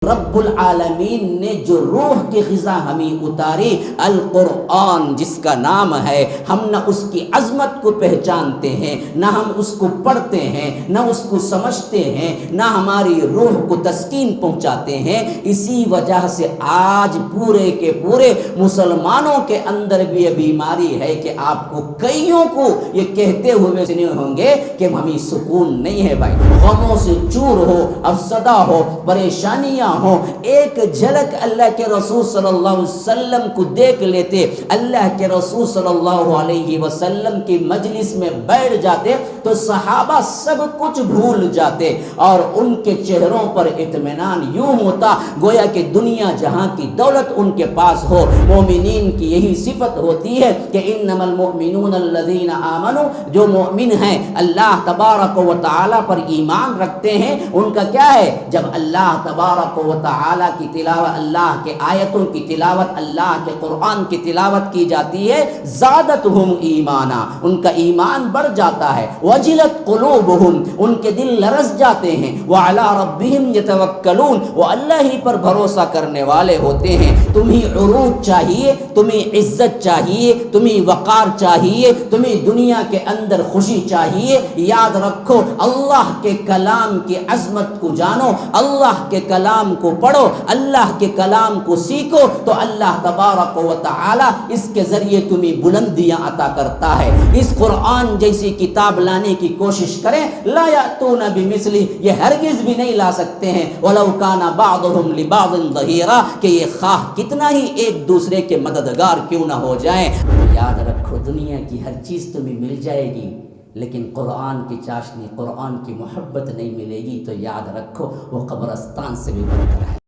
رب العالمین نے جو روح کی غذا ہمیں اتاری، القرآن جس کا نام ہے، ہم نہ اس کی عظمت کو پہچانتے ہیں، نہ ہم اس کو پڑھتے ہیں، نہ اس کو سمجھتے ہیں، نہ ہماری روح کو تسکین پہنچاتے ہیں۔ اسی وجہ سے آج پورے کے پورے مسلمانوں کے اندر بھی یہ بیماری ہے کہ آپ کو کئیوں کو یہ کہتے ہوئے سنے ہوں گے کہ ہمیں سکون نہیں ہے بھائی، غموں سے چور ہو، افسدہ ہو، پریشانیاں ہوں، ایک جھلک اللہ کے رسول صلی اللہ علیہ وسلم کو دیکھ لیتے، اللہ کے رسول صلی اللہ علیہ وسلم کی مجلس میں بیٹھ جاتے تو صحابہ سب کچھ بھول جاتے اور ان کے چہروں پر اطمینان یوں ہوتا گویا کہ دنیا جہاں کی دولت ان کے پاس ہو۔ مومنین کی یہی صفت ہوتی ہے کہ انما المؤمنون الذین آمنوا، جو مومن ہیں اللہ تبارک و تعالی پر ایمان رکھتے ہیں، ان کا کیا ہے؟ جب اللہ تبارک و تعالی کی تلاوت، اللہ کے آیتوں کی تلاوت، اللہ کے قرآن کی تلاوت کی جاتی ہے، زادتہم ایمانا، ان کا ایمان بڑھ جاتا ہے، وجلت قلوبہم، ان کے دل لرز جاتے ہیں، وعلی ربہم یتوکلون، وہ اللہ ہی پر بھروسہ کرنے والے ہوتے ہیں۔ تمہیں عروج چاہیے، تمہیں عزت چاہیے، تمہیں وقار چاہیے، تمہیں دنیا کے اندر خوشی چاہیے، یاد رکھو اللہ کے کلام کی عظمت کو جانو، اللہ کے کلام کو پڑھو، اللہ کے کلام کو سیکھو تو اللہ تبارک و تعالی اس کے ذریعے تمہیں بلندیاں عطا کرتا ہے۔ اس قرآن جیسی کتاب لانے کی کوشش کریں، لا یأتون بمثلی، یہ ہرگز بھی نہیں لا سکتے ہیں، ولو کان بعضهم لبعض ظہیرا، کہ یہ خواہ کتنا ہی ایک دوسرے کے مددگار کیوں نہ ہو جائیں۔ یاد رکھو دنیا کی ہر چیز تمہیں مل جائے گی، لیکن قرآن کی چاشنی، قرآن کی محبت نہیں ملے گی تو یاد رکھو وہ قبرستان سے بھی بہتر ہے۔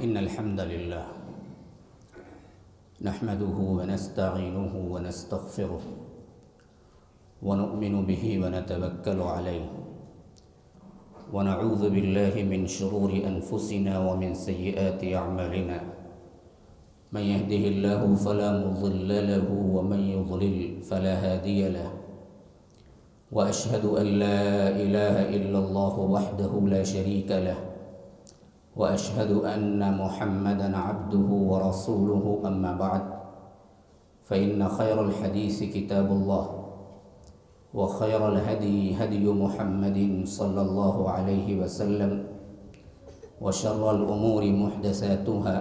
ان الحمد للہ نحمده ونستعینه ونستغفره ونؤمن به ونتوکل علیہ ونعوذ باللہ من شرور انفسنا ومن سیئات اعمالنا من يهده الله فلا مضل له ومن يضلل فلا هادي له وأشهد أن لا إله إلا الله وحده لا شريك له وأشهد أن محمدا عبده ورسوله أما بعد فإن خير الحديث كتاب الله وخير الهدي هدي محمد صلى الله عليه وسلم وشر الأمور محدثاتها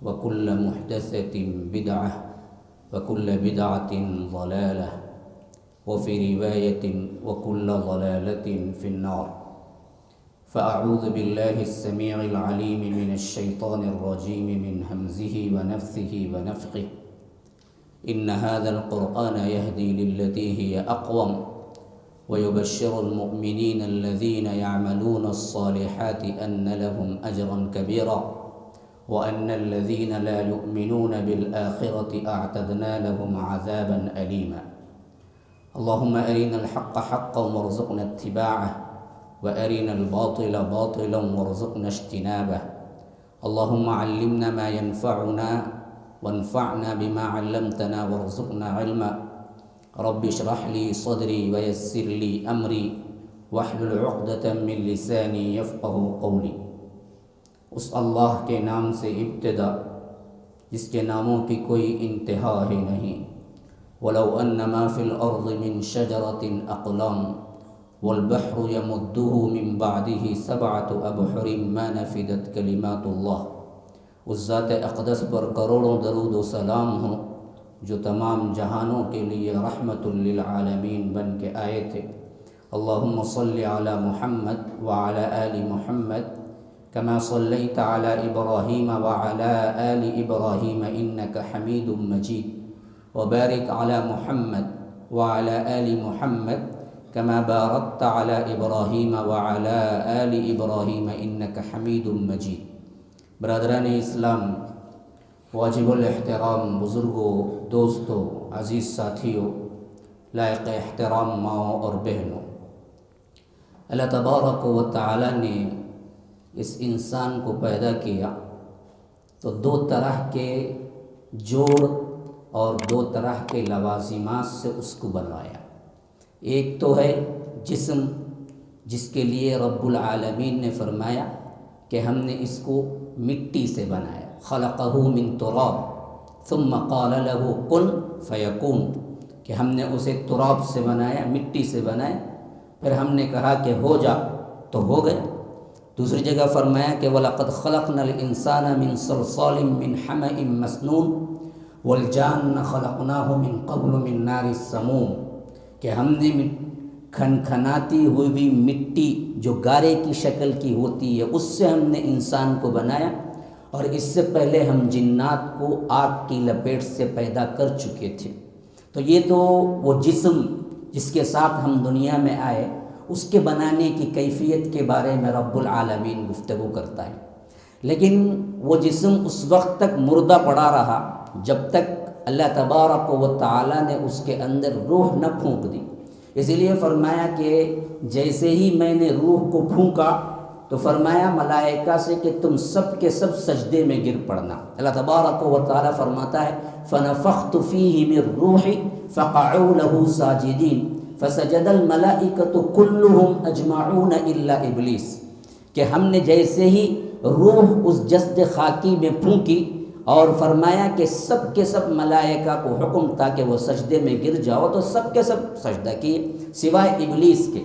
وكل محدثة بدعة وكل بدعة ضلالة وفي رواية وكل ضلالة في النار۔ فأعوذ بالله السميع العليم من الشيطان الرجيم من همزه ونفثه ونفخه إن هذا القرآن يهدي للتي هي أقوم ويبشر المؤمنين الذين يعملون الصالحات أن لهم أجرا كبيرا وأن الذين لا يؤمنون بالآخرة أعتدنا لهم عذابا أليما۔ اللهم أرنا الحق حقا وارزقنا اتباعه وأرنا الباطل باطلا وارزقنا اجتنابه۔ اللهم علمنا ما ينفعنا وانفعنا بما علمتنا وارزقنا علما۔ رب اشرح لي صدري ويسر لي أمري واحلل عقدة من لساني يفقه قولي۔ اس اللہ کے نام سے ابتدا جس کے ناموں کی کوئی انتہا ہی نہیں۔ وَلَوْ أَنَّ مَا فِي الْأَرْضِ مِنْ شَجَرَةٍ أَقْلَامٌ وَالْبَحْرُ يَمُدُّهُ مِنْ بَعْدِهِ سَبْعَةُ أَبْحُرٍ مَا نَفِدَتْ كَلِمَاتُ اللَّهِ۔ اس ذات اقدس پر کروڑوں درود و سلام ہوں جو تمام جہانوں کے لیے رحمت للعالمین بن کے آئے تھے۔ اللہم صلی علی محمد وعلی آل محمد كما صليت على إبراهيم وعلى آل إبراهيم إنك حميد مجيد وبارك على محمد وعلى آل محمد كما باركت على إبراهيم وعلى آل إبراهيم إنك حميد مجيد۔ برادران اسلام، واجب الاحترام بزرگوں، دوستوں، عزیز ساتھیوں، لائق احترام ماؤں اور بہنوں، اللہ تبارک و تعالی نے اس انسان کو پیدا کیا تو دو طرح کے جوڑ اور 2 طرح کے لوازمات سے اس کو بنوایا۔ ایک تو ہے جسم، جس کے لیے رب العالمین نے فرمایا کہ ہم نے اس کو مٹی سے بنایا، خلقہ من تراب ثم قال له کن فیکون، کہ ہم نے اسے تراب سے بنایا، مٹی سے بنایا، پھر ہم نے کہا کہ ہو جا تو ہو گیا۔ دوسری جگہ فرمایا کہ وَلَقَدْ خَلَقْنَا الْإِنسَانَ مِنْ صَلْصَالٍ مِّنْ حَمَإٍ مَّسْنُونٍ وَالْجَانَّ خَلَقْنَاهُ مِنْ قَبْلُ مِنْ نَارِ السَّمُومِ، کہ ہم نے کھنکھناتی ہوئی مٹی جو گارے کی شکل کی ہوتی ہے اس سے ہم نے انسان کو بنایا، اور اس سے پہلے ہم جنات کو آگ کی لپیٹ سے پیدا کر چکے تھے۔ تو یہ تو وہ جسم جس کے ساتھ ہم دنیا میں آئے، اس کے بنانے کی کیفیت کے بارے میں رب العالمین گفتگو کرتا ہے۔ لیکن وہ جسم اس وقت تک مردہ پڑا رہا جب تک اللہ تبارک و تعالی نے اس کے اندر روح نہ پھونک دی۔ اسی لیے فرمایا کہ جیسے ہی میں نے روح کو پھونکا تو فرمایا ملائکہ سے کہ تم سب کے سب سجدے میں گر پڑنا۔ اللہ تبارک و تعالی فرماتا ہے فَنَفَخْتُ فِيهِ مِن رُّوحِي فَقَعُوا لَهُ سَاجِدِينَ فَسَجَدَ الْمَلَائِكَةُ كُلُّهُمْ أَجْمَعُونَ إِلَّا إِبْلِيسَ، کہ ہم نے جیسے ہی روح اس جسد خاکی میں پھونکی اور فرمایا کہ سب کے سب ملائکہ کو حکم تھا کہ وہ سجدے میں گر جاؤ، تو سب کے سب سجدہ کیے سوائے ابلیس کے۔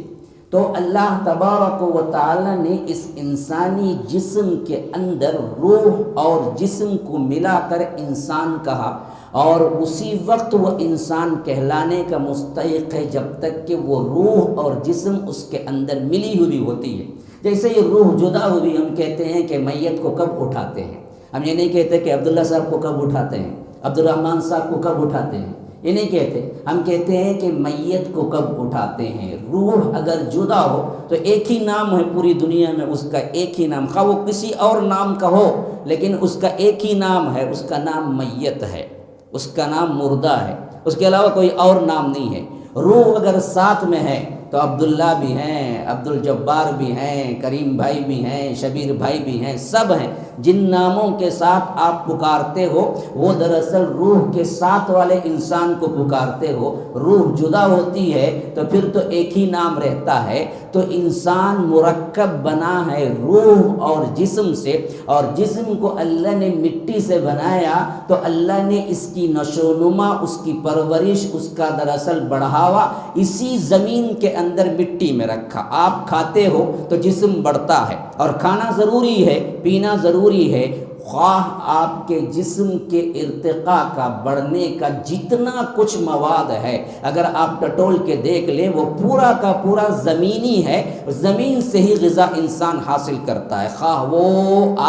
تو اللہ تبارک و تعالی نے اس انسانی جسم کے اندر روح اور جسم کو ملا کر انسان کہا، اور اسی وقت وہ انسان کہلانے کا مستحق ہے جب تک کہ وہ روح اور جسم اس کے اندر ملی ہوئی ہوتی ہے۔ جیسے یہ روح جدا ہوئی، ہم کہتے ہیں کہ میت کو کب اٹھاتے ہیں، ہم یہ نہیں کہتے کہ عبداللہ صاحب کو کب اٹھاتے ہیں، عبد الرحمن صاحب کو کب اٹھاتے ہیں، یہ نہیں کہتے، ہم کہتے ہیں کہ میت کو کب اٹھاتے ہیں۔ روح اگر جدا ہو تو ایک ہی نام ہے پوری دنیا میں، اس کا ایک ہی نام، خواہ وہ کسی اور نام کا ہو لیکن اس کا ایک ہی نام ہے، اس کا نام میت ہے، اس کا نام مردہ ہے، اس کے علاوہ کوئی اور نام نہیں ہے۔ روح اگر ساتھ میں ہے تو عبداللہ بھی ہیں، عبد الجبار بھی ہیں، کریم بھائی بھی ہیں، شبیر بھائی بھی ہیں، سب ہیں۔ جن ناموں کے ساتھ آپ پکارتے ہو وہ دراصل روح کے ساتھ والے انسان کو پکارتے ہو۔ روح جدا ہوتی ہے تو پھر تو ایک ہی نام رہتا ہے۔ تو انسان مرکب بنا ہے روح اور جسم سے، اور جسم کو اللہ نے مٹی سے بنایا تو اللہ نے اس کی نشو و نما، اس کی پرورش، اس کا دراصل بڑھاوا اسی زمین کے اندر مٹی میں رکھا۔ آپ کھاتے ہو تو جسم بڑھتا ہے، اور کھانا ضروری ہے، پینا ضروری ہے، خواہ آپ کے جسم کے ارتقاء کا، بڑھنے کا جتنا کچھ مواد ہے اگر آپ ٹٹول کے دیکھ لیں وہ پورا کا پورا زمینی ہے، زمین سے ہی غذا انسان حاصل کرتا ہے، خواہ وہ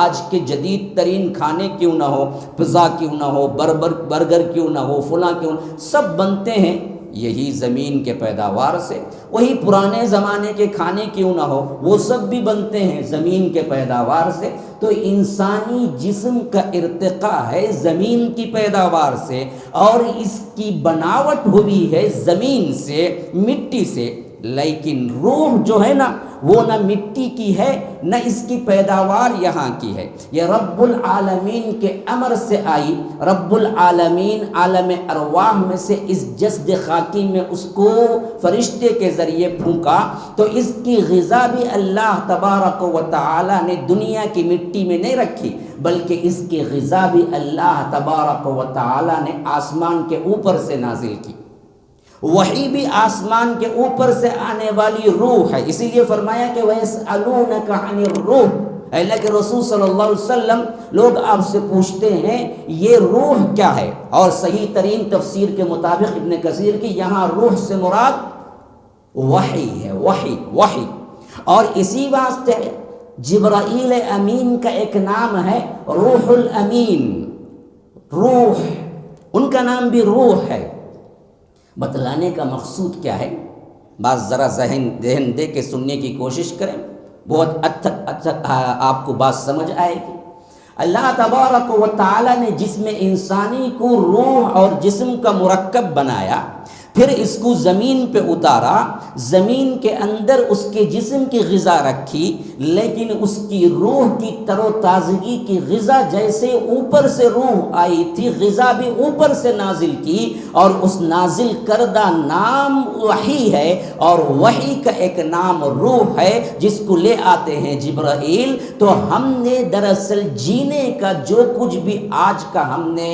آج کے جدید ترین کھانے کیوں نہ ہو، پزا کیوں نہ ہو، برگر کیوں نہ ہو، فلاں کیوں نہ، سب بنتے ہیں یہی زمین کے پیداوار سے۔ وہی پرانے زمانے کے کھانے کیوں نہ ہو، وہ سب بھی بنتے ہیں زمین کے پیداوار سے۔ تو انسانی جسم کا ارتقاء ہے زمین کی پیداوار سے، اور اس کی بناوٹ ہوئی ہے زمین سے، مٹی سے۔ لیکن روح جو ہے نا وہ نہ مٹی کی ہے نہ اس کی پیداوار یہاں کی ہے، یہ رب العالمین کے امر سے آئی۔ رب العالمین عالم ارواح میں سے اس جسد خاکی میں اس کو فرشتے کے ذریعے پھونکا، تو اس کی غذا بھی اللہ تبارک و تعالی نے دنیا کی مٹی میں نہیں رکھی، بلکہ اس کی غذا بھی اللہ تبارک و تعالی نے آسمان کے اوپر سے نازل کی۔ وحی بھی آسمان کے اوپر سے آنے والی روح ہے، اسی لیے فرمایا کہ وَيَسْأَلُونَكَ عَنِ الرُّوحِ، اللہ کے رسول صلی اللہ علیہ وسلم لوگ آپ سے پوچھتے ہیں یہ روح کیا ہے، اور صحیح ترین تفسیر کے مطابق ابن کثیر کی یہاں روح سے مراد وحی ہے، وحی۔ اور اسی واسطے جبرائیل امین کا ایک نام ہے روح الامین، روح، ان کا نام بھی روح ہے۔ بتلانے کا مقصود کیا ہے، بعض ذرا ذہن دے کے سننے کی کوشش کریں، بہت اچھا آپ کو بات سمجھ آئے گی۔ اللہ تبارک و تعالی نے جسم انسانی کو روح اور جسم کا مرکب بنایا، پھر اس کو زمین پہ اتارا، زمین کے اندر اس کے جسم کی غذا رکھی، لیکن اس کی روح کی تر و تازگی کی غذا جیسے اوپر سے روح آئی تھی، غذا بھی اوپر سے نازل کی، اور اس نازل کردہ نام وحی ہے، اور وحی کا ایک نام روح ہے جس کو لے آتے ہیں جبرائیل۔ تو ہم نے دراصل جینے کا جو کچھ بھی آج کا ہم نے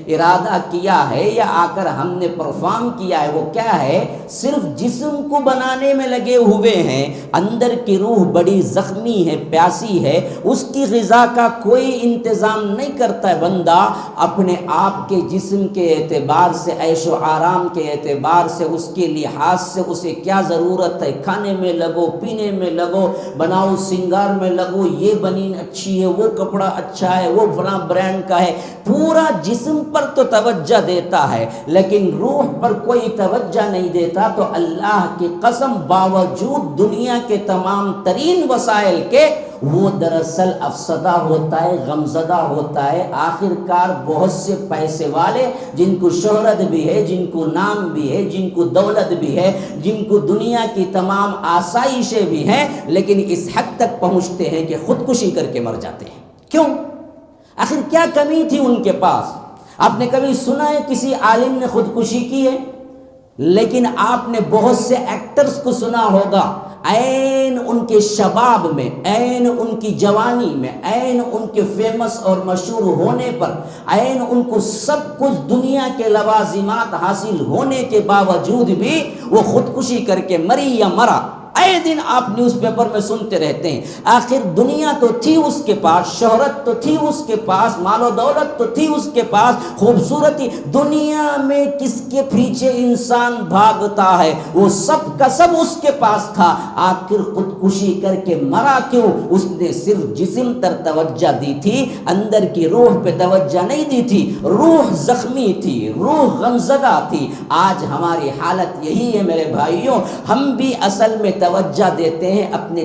ارادہ کیا ہے یا آ کر ہم نے پرفارم کیا ہے، وہ کیا ہے؟ صرف جسم کو بنانے میں لگے ہوئے ہیں، اندر کی روح بڑی زخمی ہے، پیاسی ہے، اس کی غذا کا کوئی انتظام نہیں کرتا ہے بندہ۔ اپنے آپ کے جسم کے اعتبار سے، عیش و آرام کے اعتبار سے، اس کے لحاظ سے اسے کیا ضرورت ہے، کھانے میں لگو، پینے میں لگو، بناؤ سنگار میں لگو، یہ بنین اچھی ہے، وہ کپڑا اچھا ہے، وہ فلاں برانڈ کا ہے، پورا جسم پر تو توجہ دیتا ہے لیکن روح پر کوئی توجہ نہیں دیتا۔ تو اللہ کی قسم، باوجود دنیا کے تمام ترین وسائل کے، وہ دراصل افسدہ ہوتا ہے، غمزدہ ہوتا ہے۔ آخر کار بہت سے پیسے والے جن کو شہرت بھی ہے، جن کو نام بھی ہے، جن کو دولت بھی ہے، جن کو دنیا کی تمام آسائشیں بھی ہیں، لیکن اس حد تک پہنچتے ہیں کہ خودکشی کر کے مر جاتے ہیں۔ کیوں؟ آخر کیا کمی تھی ان کے پاس؟ آپ نے کبھی سنا ہے کسی عالم نے خودکشی کی ہے؟ لیکن آپ نے بہت سے ایکٹرز کو سنا ہوگا، عین ان کے شباب میں، عین ان کی جوانی میں، عین ان کے فیمس اور مشہور ہونے پر، عین ان کو سب کچھ دنیا کے لوازمات حاصل ہونے کے باوجود بھی وہ خودکشی کر کے مری یا مرا۔ اے دن آپ نیوز پیپر میں سنتے رہتے ہیں۔ آخر دنیا تو تھی اس کے پاس، شہرت تو تھی اس کے پاس، مال و دولت تو تھی اس کے پاس، خوبصورتی، دنیا میں کس کے پیچھے انسان بھاگتا ہے، وہ سب کا سب اس کے پاس تھا۔ آخر خودکشی کر کے مرا کیوں؟ اس نے صرف جسم پر توجہ دی تھی، اندر کی روح پہ توجہ نہیں دی تھی۔ روح زخمی تھی، روح غمزدہ تھی۔ آج ہماری حالت یہی ہے میرے بھائیوں، ہم بھی اصل میں توجہ دیتے ہیں اپنے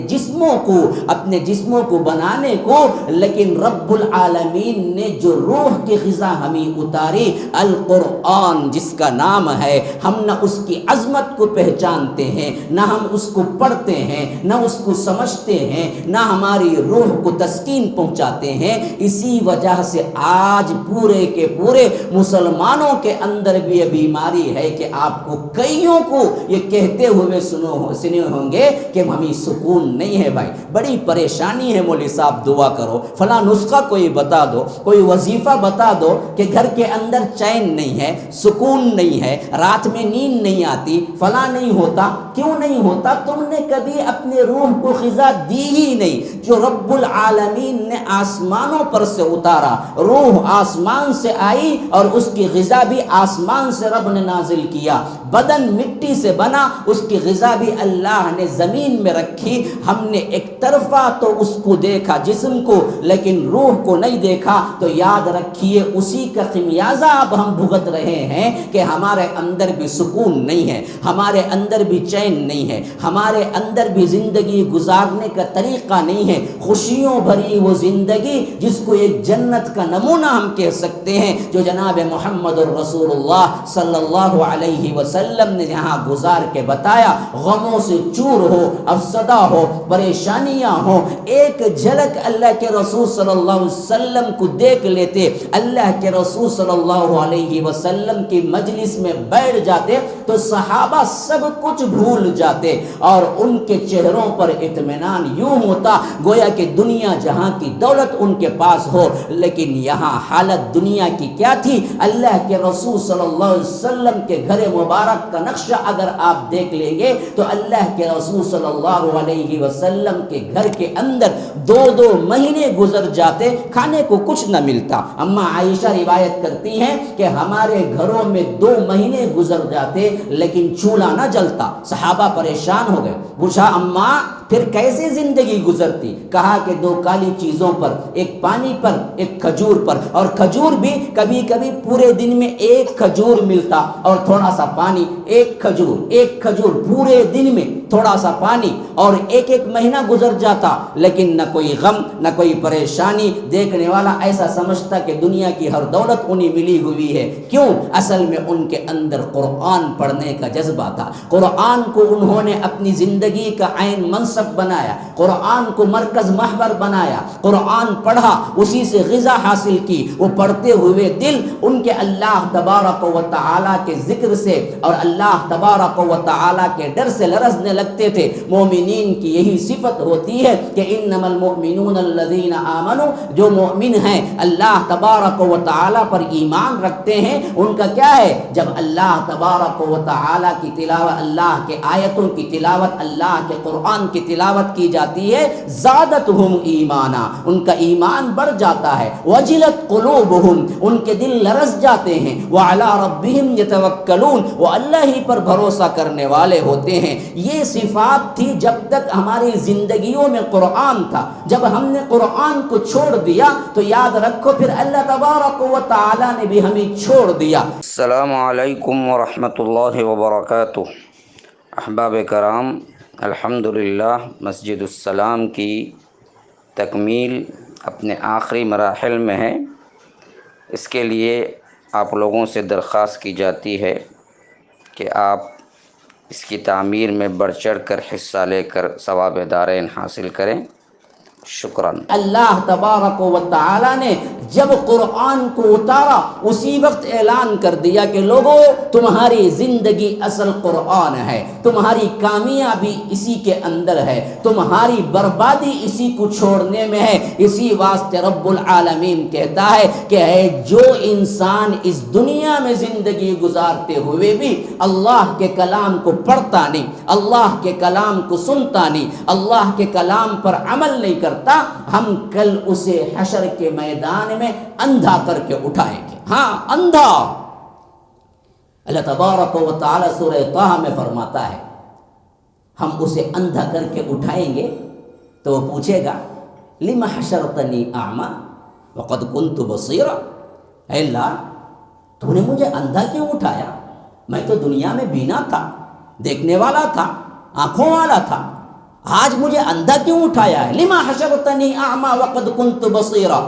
جسموں کو بنانے کو، لیکن رب العالمین نے جو روح کی غذا ہمیں اتاری، القرآن جس کا نام ہے، ہم نہ اس کی عظمت کو پہچانتے ہیں، نہ ہم اس کو پڑھتے ہیں، نہ اس کو سمجھتے ہیں، نہ ہماری روح کو تسکین پہنچاتے ہیں۔ اسی وجہ سے آج پورے کے پورے مسلمانوں کے اندر بھی یہ بیماری ہے کہ آپ کو کئیوں کو یہ کہتے ہوئے سنے ہوں گے کہ ہمیں سکون نہیں ہے۔ بھائی بڑی پریشانی ہے، مولوی صاحب دعا کرو، فلاں نسخہ کوئی بتا دو، کوئی وظیفہ بتا دو کہ گھر کے اندر چین نہیں ہے، سکون نہیں ہے، رات میں نیند نہیں آتی، فلاں نہیں ہوتا۔ کیوں نہیں ہوتا؟ تم نے کبھی اپنے روح کو غذا دی ہی نہیں۔ جو رب العالمین نے آسمانوں پر سے اتارا، روح آسمان سے آئی اور اس کی غذا بھی آسمان سے رب نے نازل کیا۔ بدن مٹی سے بنا، اس کی غذا بھی اللہ نے زمین میں رکھی۔ ہم نے ایک طرفہ تو اس کو دیکھا، جسم کو، لیکن روح کو نہیں دیکھا۔ تو یاد رکھیے اسی کا خمیازہ اب ہم بھگت رہے ہیں کہ ہمارے اندر بھی سکون نہیں ہے، ہمارے اندر بھی چین نہیں ہے، ہمارے اندر بھی زندگی گزارنے کا طریقہ نہیں ہے۔ خوشیوں بھری وہ زندگی جس کو ایک جنت کا نمونہ ہم کہہ سکتے ہیں، جو جناب محمد الرسول اللہ صلی اللہ علیہ وسلم نے یہاں گزار کے بتایا۔ غموں سے چور ہو، افسدہ ہو، پریشانیاں ہو، ایک جھلک اللہ کے رسول صلی اللہ علیہ وسلم کو دیکھ لیتے، اللہ کے رسول صلی اللہ علیہ وسلم کی مجلس میں بیٹھ جاتے تو صحابہ سب کچھ بھول جاتے اور ان کے چہروں پر اطمینان یوں ہوتا گویا کہ دنیا جہاں کی دولت ان کے پاس ہو۔ لیکن یہاں حالت دنیا کی کیا تھی؟ اللہ کے رسول صلی اللہ علیہ وسلم کے گھر مبارک کا نقشہ اگر آپ دیکھ لیں گے تو اللہ کے رسول صلی اللہ علیہ وسلم کے گھر کے اندر 2 مہینے گزر جاتے، کھانے کو کچھ نہ ملتا۔ اماں عائشہ روایت کرتی ہیں کہ ہمارے گھروں میں 2 مہینے گزر جاتے لیکن چولہا نہ جلتا۔ صحابہ پریشان ہو گئے، پوچھا اماں پھر کیسے زندگی گزرتی؟ کہا کہ دو کالی چیزوں پر، ایک پانی پر، ایک کھجور پر، اور کھجور بھی کبھی کبھی پورے دن میں ایک کھجور ملتا اور تھوڑا سا پانی، ایک کھجور پورے دن میں تھوڑا سا پانی، اور ایک مہینہ گزر جاتا لیکن نہ کوئی غم نہ کوئی پریشانی۔ دیکھنے والا ایسا سمجھتا کہ دنیا کی ہر دولت انہیں ملی ہوئی ہے۔ کیوں؟ اصل میں ان کے اندر قرآن پڑھنے کا جذبہ تھا، قرآن کو انہوں نے اپنی زندگی کا عین منصب بنایا، قرآن کو مرکز محور بنایا، قرآن پڑھا، اسی سے غذا حاصل کی۔ وہ پڑھتے ہوئے دل ان کے اللہ تبارک و تعالیٰ کے ذکر سے اور اللہ تبارک و تعالیٰ کے ڈر سے لرزنے لگتے تھے۔ مومنین کی یہی صفت ہوتی ہے کہ انما المؤمنون الذین آمنوا، جو مومن ہیں اللہ تبارک و تعالیٰ پر ایمان رکھتے ہیں، ان کا کیا ہے؟ جب اللہ تبارک و تعالیٰ کی تلاوت، اللہ کے آیتوں کی تلاوت، اللہ کے قرآن کی تلاوت کی جاتی ہے، زادتہم ایمانا، ان کا ایمان بڑھ جاتا ہے، وجلت قلوبہم، ان کے دل لرز جاتے ہیں، وعلی ربہم یتوکلون، وہ اللہ ہی پر بھروسہ کرنے والے ہوتے ہیں۔ یہ صفات تھی جب تک ہماری زندگیوں میں قرآن تھا۔ جب ہم نے قرآن کو چھوڑ دیا تو یاد رکھو پھر اللہ تبارک و تعالیٰ نے بھی ہمیں چھوڑ دیا۔ السلام علیکم ورحمۃ اللہ وبرکاتہ۔ احباب کرام، الحمدللہ مسجد السلام کی تکمیل اپنے آخری مراحل میں ہے۔ اس کے لیے آپ لوگوں سے درخواست کی جاتی ہے کہ آپ اس کی تعمیر میں بڑھ چڑھ کر حصہ لے کر ثواب دارین حاصل کریں۔ شکراً۔ اللہ تبارک و تعالیٰ نے جب قرآن کو اتارا اسی وقت اعلان کر دیا کہ لوگو تمہاری زندگی اصل قرآن ہے، تمہاری کامیابی اسی کے اندر ہے، تمہاری بربادی اسی کو چھوڑنے میں ہے۔ اسی واسطے رب العالمین کہتا ہے کہ ہے جو انسان اس دنیا میں زندگی گزارتے ہوئے بھی اللہ کے کلام کو پڑھتا نہیں، اللہ کے کلام کو سنتا نہیں، اللہ کے کلام پر عمل نہیں کرتا، ہم کل اسے حشر کے میدان میں اندھا کر کے اٹھائیں گے۔ ہاں، اندھا۔ اللہ تبارک و تعالی سورہ طہ میں فرماتا ہے ہم اسے اندھا کر کے اٹھائیں گے تو وہ پوچھے گا لم حشرتنی اعمی وقد کنت بصیرا، اے اللہ تو نے مجھے اندھا کیوں اٹھایا؟ میں تو دنیا میں بینا تھا، دیکھنے والا تھا، آنکھوں والا تھا، آج مجھے اندھا کیوں اٹھایا ہے؟ لما حشرتنی اعمی وقد کنت بصیرا۔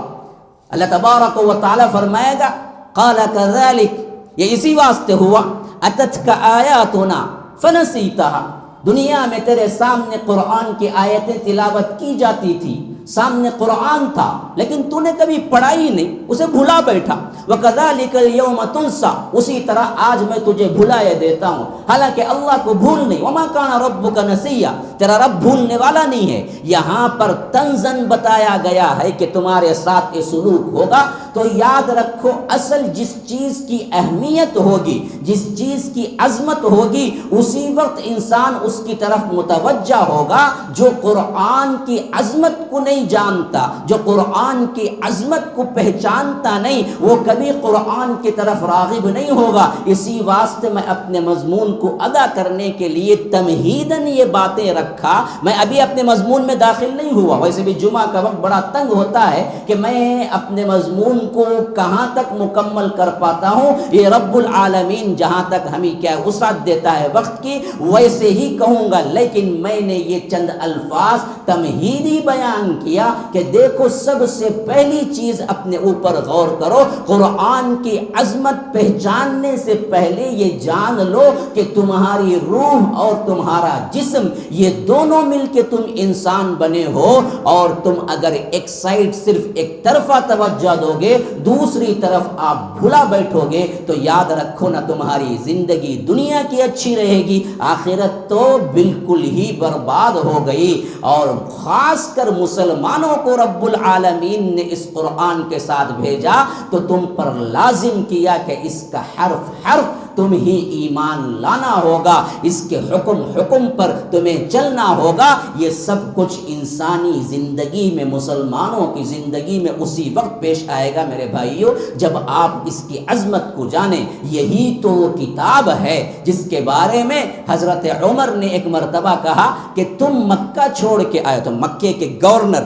اللہ تبارک و تعالی فرمائے گا قال کذالک، یہ اسی واسطے ہوا، اتتک آیاتنا فنسیتہا، دنیا میں تیرے سامنے قرآن کی آیتیں تلاوت کی جاتی تھی، سامنے قرآن تھا لیکن تو نے کبھی پڑھا ہی نہیں، اسے بھلا بیٹھا۔ وَكَذَلِكَ الْيَوْمَ تُنْسَى، اسی طرح آج میں تجھے بھلائے دیتا ہوں، حالانکہ اللہ کو بھول نہیں۔ وَمَا كَانَ رَبُّكَ نَسِيًّا، تیرا رب بھولنے والا نہیں ہے۔ یہاں پر تنزن بتایا گیا ہے کہ تمہارے ساتھ یہ سلوک ہوگا، تو یاد رکھو اصل جس چیز کی اہمیت ہوگی، جس چیز کی عظمت ہوگی، اسی وقت انسان اس کی طرف متوجہ ہوگا۔ جو قرآن کی عظمت کو نہیں جانتا، جو قرآن کی عظمت کو پہچانتا نہیں، وہ کبھی قرآن کی طرف راغب نہیں ہوگا۔ اسی واسطے میں اپنے مضمون کو ادا کرنے کے لیے تمہیداً یہ باتیں رکھا۔ میں ابھی اپنے مضمون میں داخل نہیں ہوا، ویسے بھی جمعہ کا وقت بڑا تنگ ہوتا ہے کہ میں اپنے مضمون کو کہاں تک مکمل کر پاتا ہوں۔ یہ رب العالمین جہاں تک ہمیں کیا وسعت دیتا ہے وقت کی، ویسے ہی کہوں گا، لیکن میں نے یہ چند الفاظ تمہیدی بیان کیا کہ دیکھو سب سے پہلی چیز اپنے اوپر غور کرو، قرآن کی عظمت پہچاننے سے پہلے یہ جان لو کہ تمہاری روح اور تمہارا جسم یہ دونوں مل کے تم انسان بنے ہو، اور تم اگر ایک سائڈ صرف ایک طرفہ توجہ دو گے، دوسری طرف آپ بھلا بیٹھو گے، تو یاد رکھو نہ تمہاری زندگی دنیا کی اچھی رہے گی، آخرت تو بالکل ہی برباد ہو گئی۔ اور خاص کر مسلمانوں کو رب العالمین نے اس قرآن کے ساتھ بھیجا تو تم پر لازم کیا کہ اس کا حرف حرف تم ہی ایمان لانا ہوگا، اس کے حکم پر تمہیں چلنا ہوگا۔ یہ سب کچھ انسانی زندگی میں، مسلمانوں کی زندگی میں اسی وقت پیش آئے گا میرے بھائیوں جب آپ اس کی عظمت کو جانیں۔ یہی تو وہ کتاب ہے جس کے بارے میں حضرت عمر نے ایک مرتبہ کہا کہ تم مکہ چھوڑ کے آئے، تو مکے کے گورنر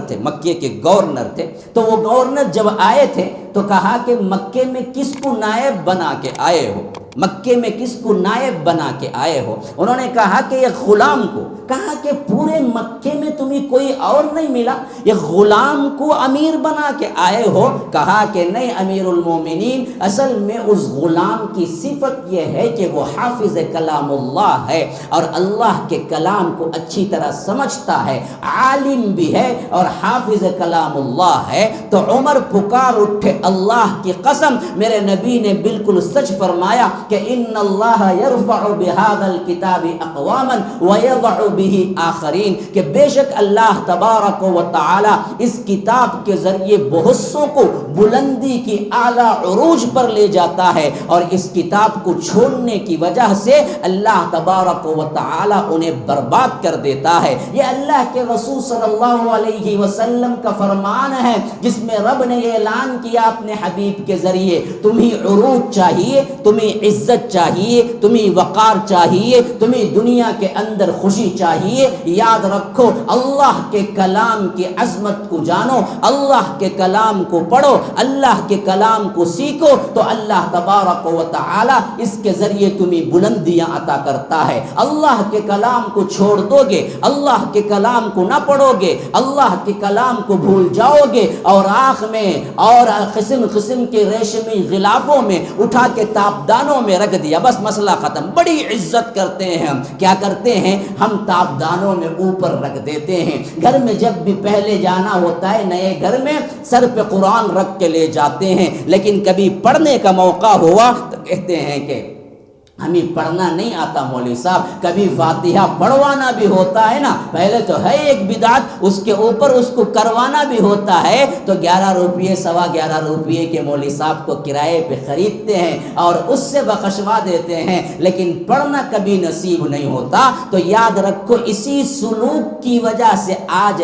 تھے، تو وہ گورنر جب آئے تھے تو کہا کہ مکے میں کس کو نائب بنا کے آئے ہو، مکے میں کس کو نائب بنا کے آئے ہو؟ انہوں نے کہا کہ یہ غلام کو، کہا کہ پورے مکے میں تمہیں کوئی اور نہیں ملا، یہ غلام کو امیر بنا کے آئے ہو؟ کہا کہ نہیں امیر المومنین، اصل میں اس غلام کی صفت یہ ہے کہ وہ حافظ کلام اللہ ہے اور اللہ کے کلام کو اچھی طرح سمجھتا ہے، عالم بھی ہے اور حافظ کلام اللہ ہے۔ تو عمر پکار اٹھے، اللہ کی قسم میرے نبی نے بالکل سچ فرمایا کہ ان اللہ یرفع بهذا الکتاب اقواما ویضع به آخرین، کہ بے شک اللہ تبارک و تعالی اس کتاب کے ذریعے بہت سوں کو بلندی کی اعلیٰ عروج پر لے جاتا ہے، اور اس کتاب کو چھوڑنے کی وجہ سے اللہ تبارک و تعالی انہیں برباد کر دیتا ہے۔ یہ اللہ کے رسول صلی اللہ علیہ وسلم کا فرمان ہے جس میں رب نے یہ اعلان کیا اپنے حبیب کے ذریعے، تمہیں عروج چاہیے، تمہیں عزت چاہیے، تمہیں وقار چاہیے، تمہیں دنیا کے اندر خوشی چاہیے، یاد رکھو اللہ کے کلام کی عظمت کو جانو، اللہ کے کلام کو پڑھو، اللہ کے کلام کو سیکھو، تو اللہ تبارک و تعالی اس کے ذریعے تمہیں بلندیاں عطا کرتا ہے۔ اللہ کے کلام کو چھوڑ دو گے، اللہ کے کلام کو نہ پڑھو گے، اللہ کے کلام کو بھول جاؤ گے اور آنکھ میں اور قسم قسم کے ریشمی غلافوں میں اٹھا کے تابدانوں میں رکھ دیا، بس مسئلہ ختم۔ بڑی عزت کرتے ہیں ہم، کیا کرتے ہیں ہم؟ تابدانوں میں اوپر رکھ دیتے ہیں۔ گھر میں جب بھی پہلے جانا ہوتا ہے نئے گھر میں سر پہ قرآن رکھ کے لے جاتے ہیں، لیکن کبھی پڑھنے کا موقع ہوا تو کہتے ہیں کہ ہمیں پڑھنا نہیں آتا مولوی صاحب، کبھی فاتحہ پڑھوانا بھی ہوتا ہے نا، پہلے تو ہے ایک بدعت، اس کے اوپر اس کو کروانا بھی ہوتا ہے، تو 11 روپیے 11.25 روپیے کے مولوی صاحب کو کرائے پہ خریدتے ہیں اور اس سے بخشوا دیتے ہیں، لیکن پڑھنا کبھی نصیب نہیں ہوتا۔ تو یاد رکھو اسی سلوک کی وجہ سے آج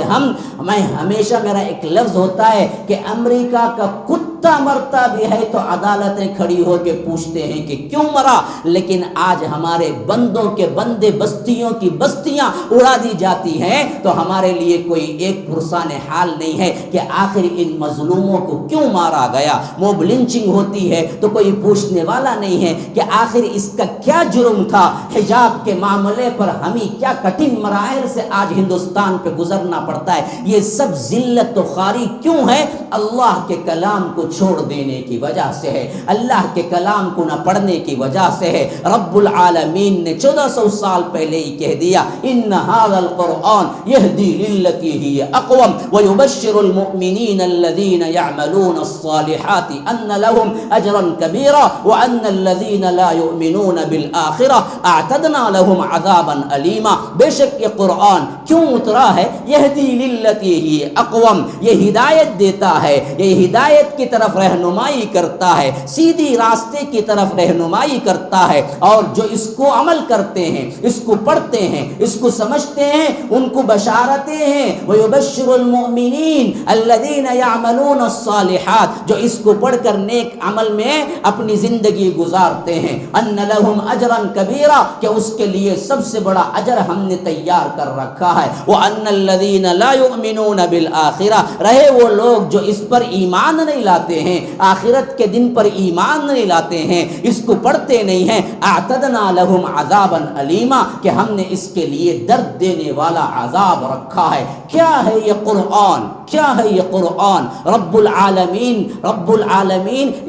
میں ہمیشہ میرا ایک لفظ ہوتا ہے کہ امریکہ کا کتا مرتا بھی ہے تو عدالتیں کھڑی ہو کے پوچھتے ہیں کہ کیوں مرا، لیکن آج ہمارے بندوں کے بندے بستیوں کی بستیاں اڑا دی جاتی ہیں تو ہمارے لیے کوئی ایک پرسان حال نہیں ہے کہ آخر ان مظلوموں کو کیوں مارا گیا۔ موب لنچنگ ہوتی ہے تو کوئی پوچھنے والا نہیں ہے کہ آخر اس کا کیا جرم تھا۔ حجاب کے معاملے پر ہمیں کیا کٹھن مراحل سے آج ہندوستان پہ گزرنا پڑتا ہے، یہ سب ذلت و خواری کیوں ہے؟ اللہ کے کلام کو چھوڑ دینے کی وجہ سے ہے، اللہ کے کلام کو نہ پڑھنے کی وجہ سے ہے۔ رب العالمین نے 1400 سال پہلے ہی کہہ دیا ان ھذا القرآن یہدی للتی ہی اقوم ویبشر المؤمنین الذین یعملون الصالحات ان لهم اجرا کبیرا وان الذین لا یؤمنون بالآخرہ اعتدنا لهم عذابا علیما۔ بے شک یہ قرآن کیوں اترا ہے؟ یہدی للتی ہی اقوم، یہ ہدایت دیتا ہے، یہ ہدایت کی طرف رہنمائی کرتا ہے، سیدھی راستے کی طرف رہنمائی کرتا ہے، اور جو اس کو عمل کرتے ہیں، اس کو پڑھتے ہیں، اس کو سمجھتے ہیں، ان کو بشارتیں ہیں۔ وَيُبَشِّرُ الْمُؤْمِنِينَ الَّذِينَ يَعْمَلُونَ الصَّالِحَاتِ، جو اس کو پڑھ کر نیک عمل میں اپنی زندگی گزارتے ہیں، أَنَّ لَهُمْ أَجْرًا كَبِيرًا، کہ اس کے لیے سب سے بڑا اجر ہم نے تیار کر رکھا ہے۔ وَأَنَّ الَّذِينَ لَا يُؤْمِنُونَ بِالْآخِرَةِ، رہے وہ لوگ جو اس پر ایمان نہیں لاتے ہیں، آخرت کے دن پر ایمان نہیں لاتے ہیں، اس کو پڑھتے نہیں ہیں، اعتدنا لهم عذابا علیما، کہ ہم نے اس کے لیے درد دینے والا عذاب رکھا ہے۔ کیا ہے یہ قرآن؟ کیا ہے یہ قرآن؟ رب العالمین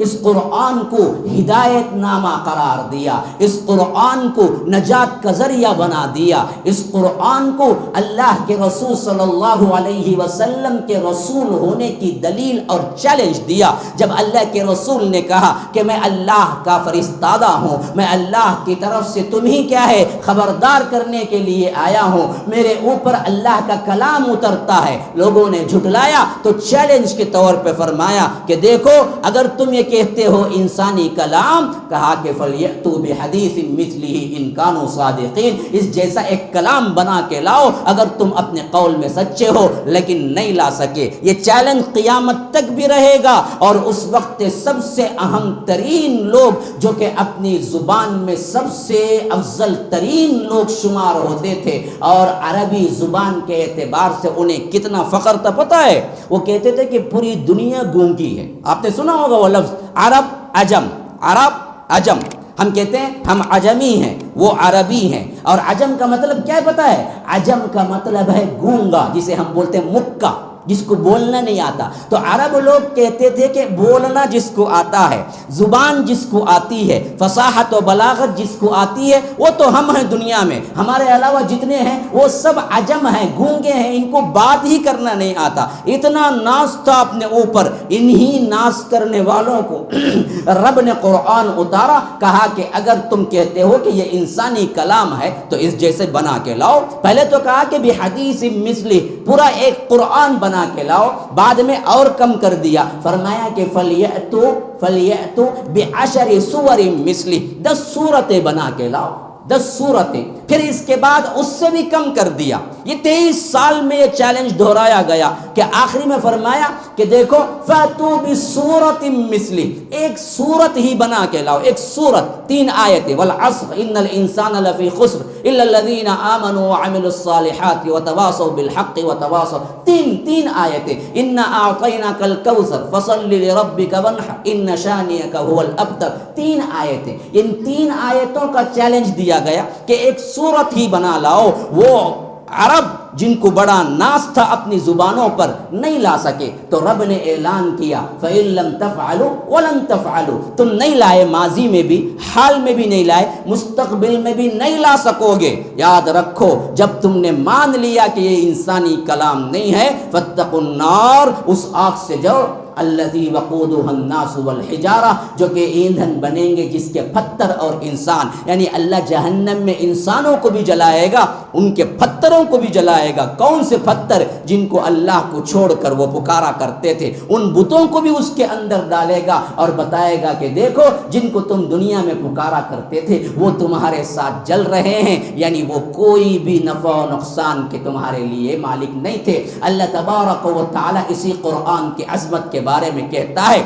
اس قرآن کو ہدایت نامہ قرار دیا، اس قرآن کو نجات کا ذریعہ بنا دیا، اس قرآن کو اللہ کے رسول صلی اللہ علیہ وسلم کے رسول ہونے کی دلیل اور چیلنج دیا۔ جب اللہ کے رسول نے کہا کہ میں اللہ کا فرستادہ ہوں، میں اللہ کی طرف سے تمہیں کیا ہے خبردار کرنے کے لیے آیا ہوں، میرے اوپر اللہ کا کلام اترتا ہے، لوگوں نے جھٹلا جھٹلایا تو چیلنج کے طور پہ فرمایا کہ دیکھو اگر تم یہ کہتے ہو انسانی کلام، کہا کہ فَلْيَأْتُوا بِحَدِيثٍ مِثْلِهِ إِن كَانُوا صَادِقِينَ، اس جیسا ایک کلام بنا کے لاؤ اگر تم اپنے قول میں سچے ہو، لیکن نہیں لا سکے۔ یہ چیلنج قیامت تک بھی رہے گا، اور اس وقت سب سے اہم ترین لوگ جو کہ اپنی زبان میں سب سے افضل ترین لوگ شمار ہوتے تھے، اور عربی زبان کے اعتبار سے انہیں کتنا فخر تھا پتہ ہے؟ وہ کہتے تھے کہ پوری دنیا گونگی ہے۔ آپ نے سنا ہوگا وہ لفظ عرب عجم، عرب عجم۔ ہم کہتے ہیں ہم عجمی ہیں، وہ عربی ہیں، اور عجم کا مطلب کیا ہے پتہ ہے؟ عجم کا مطلب ہے گونگا، جسے ہم بولتے ہیں مکہ، جس کو بولنا نہیں آتا۔ تو عرب لوگ کہتے تھے کہ بولنا جس کو آتا ہے، زبان جس کو آتی ہے، فصاحت و بلاغت جس کو آتی ہے، وہ تو ہم ہیں دنیا میں، ہمارے علاوہ جتنے ہیں وہ سب عجم ہیں، گونگے ہیں، ان کو بات ہی کرنا نہیں آتا۔ اتنا ناز تھا اپنے اوپر، انہی ناز کرنے والوں کو رب نے قرآن اتارا، کہا کہ اگر تم کہتے ہو کہ یہ انسانی کلام ہے تو اس جیسے بنا کے لاؤ۔ پہلے تو کہا کہ بحدیث مثلی، پورا ایک قرآن بنا کے لاؤ، بعد میں اور کم کر دیا، فرمایا کہ فَلْيَأْتُوا بِعَشَرِ سُوَرٍ مِثْلِهِ، 10 صورتیں بنا کے لاؤ، 10 صورتیں۔ پھر اس کے بعد اس سے بھی کم کر دیا۔ یہ 23 سال میں یہ چیلنج دہرایا گیا کہ آخری میں فرمایا کہ دیکھو فَأْتُوا بِسُورَةٍ مِثْلِهِ، ایک صورت ہی بنا کے لاؤ، ایک صورت، 3 آیتیں، وَالْعَصْرِ إِنَّ الْإِنسَانَ لَفِي خُسْرٍ إِلَّا الَّذِينَ آمَنُوا وَعَمِلُوا الصَّالِحَاتِ وَتَوَاصَوْا بِالْحَقِّ وَتَوَاصَوْا، تین آیتیں، إِنَّا أَعْطَيْنَاكَ الْكَوْثَرَ فَصَلِّ لِرَبِّكَ وَانْحَرْ إِنَّ شَانِئَكَ هُوَ الْأَبْتَرُ، 3 آیتیں۔ ان 3 آیتوں کا چیلنج دیا گیا کہ ایک صورت ہی بنا لاؤ۔ وہ عرب جن کو بڑا ناز تھا اپنی زبانوں پر نہیں لا سکے، تو رب نے اعلان کیا فَإِن لَّمْ تَفْعَلُوا وَلَن تَفْعَلُوا، تم نہیں لائے، ماضی میں بھی، حال میں بھی نہیں لائے، مستقبل میں بھی نہیں لا سکو گے۔ یاد رکھو جب تم نے مان لیا کہ یہ انسانی کلام نہیں ہے، فَاتَّقُوا النَّارَ، اس آگ سے جاؤ، الذی وقودها الناس والحجارہ، جو کہ ایندھن بنیں گے جس کے پتھر اور انسان، یعنی اللہ جہنم میں انسانوں کو بھی جلائے گا، ان کے پتھروں کو بھی جلائے گا۔ کون سے پتھر؟ جن کو اللہ کو چھوڑ کر وہ پکارا کرتے تھے، ان بتوں کو بھی اس کے اندر ڈالے گا، اور بتائے گا کہ دیکھو جن کو تم دنیا میں پکارا کرتے تھے وہ تمہارے ساتھ جل رہے ہیں، یعنی وہ کوئی بھی نفع و نقصان کے تمہارے لیے مالک نہیں تھے۔ اللہ تبارک و تعالی اسی قرآن کی عظمت کے بارے میں کہتا ہے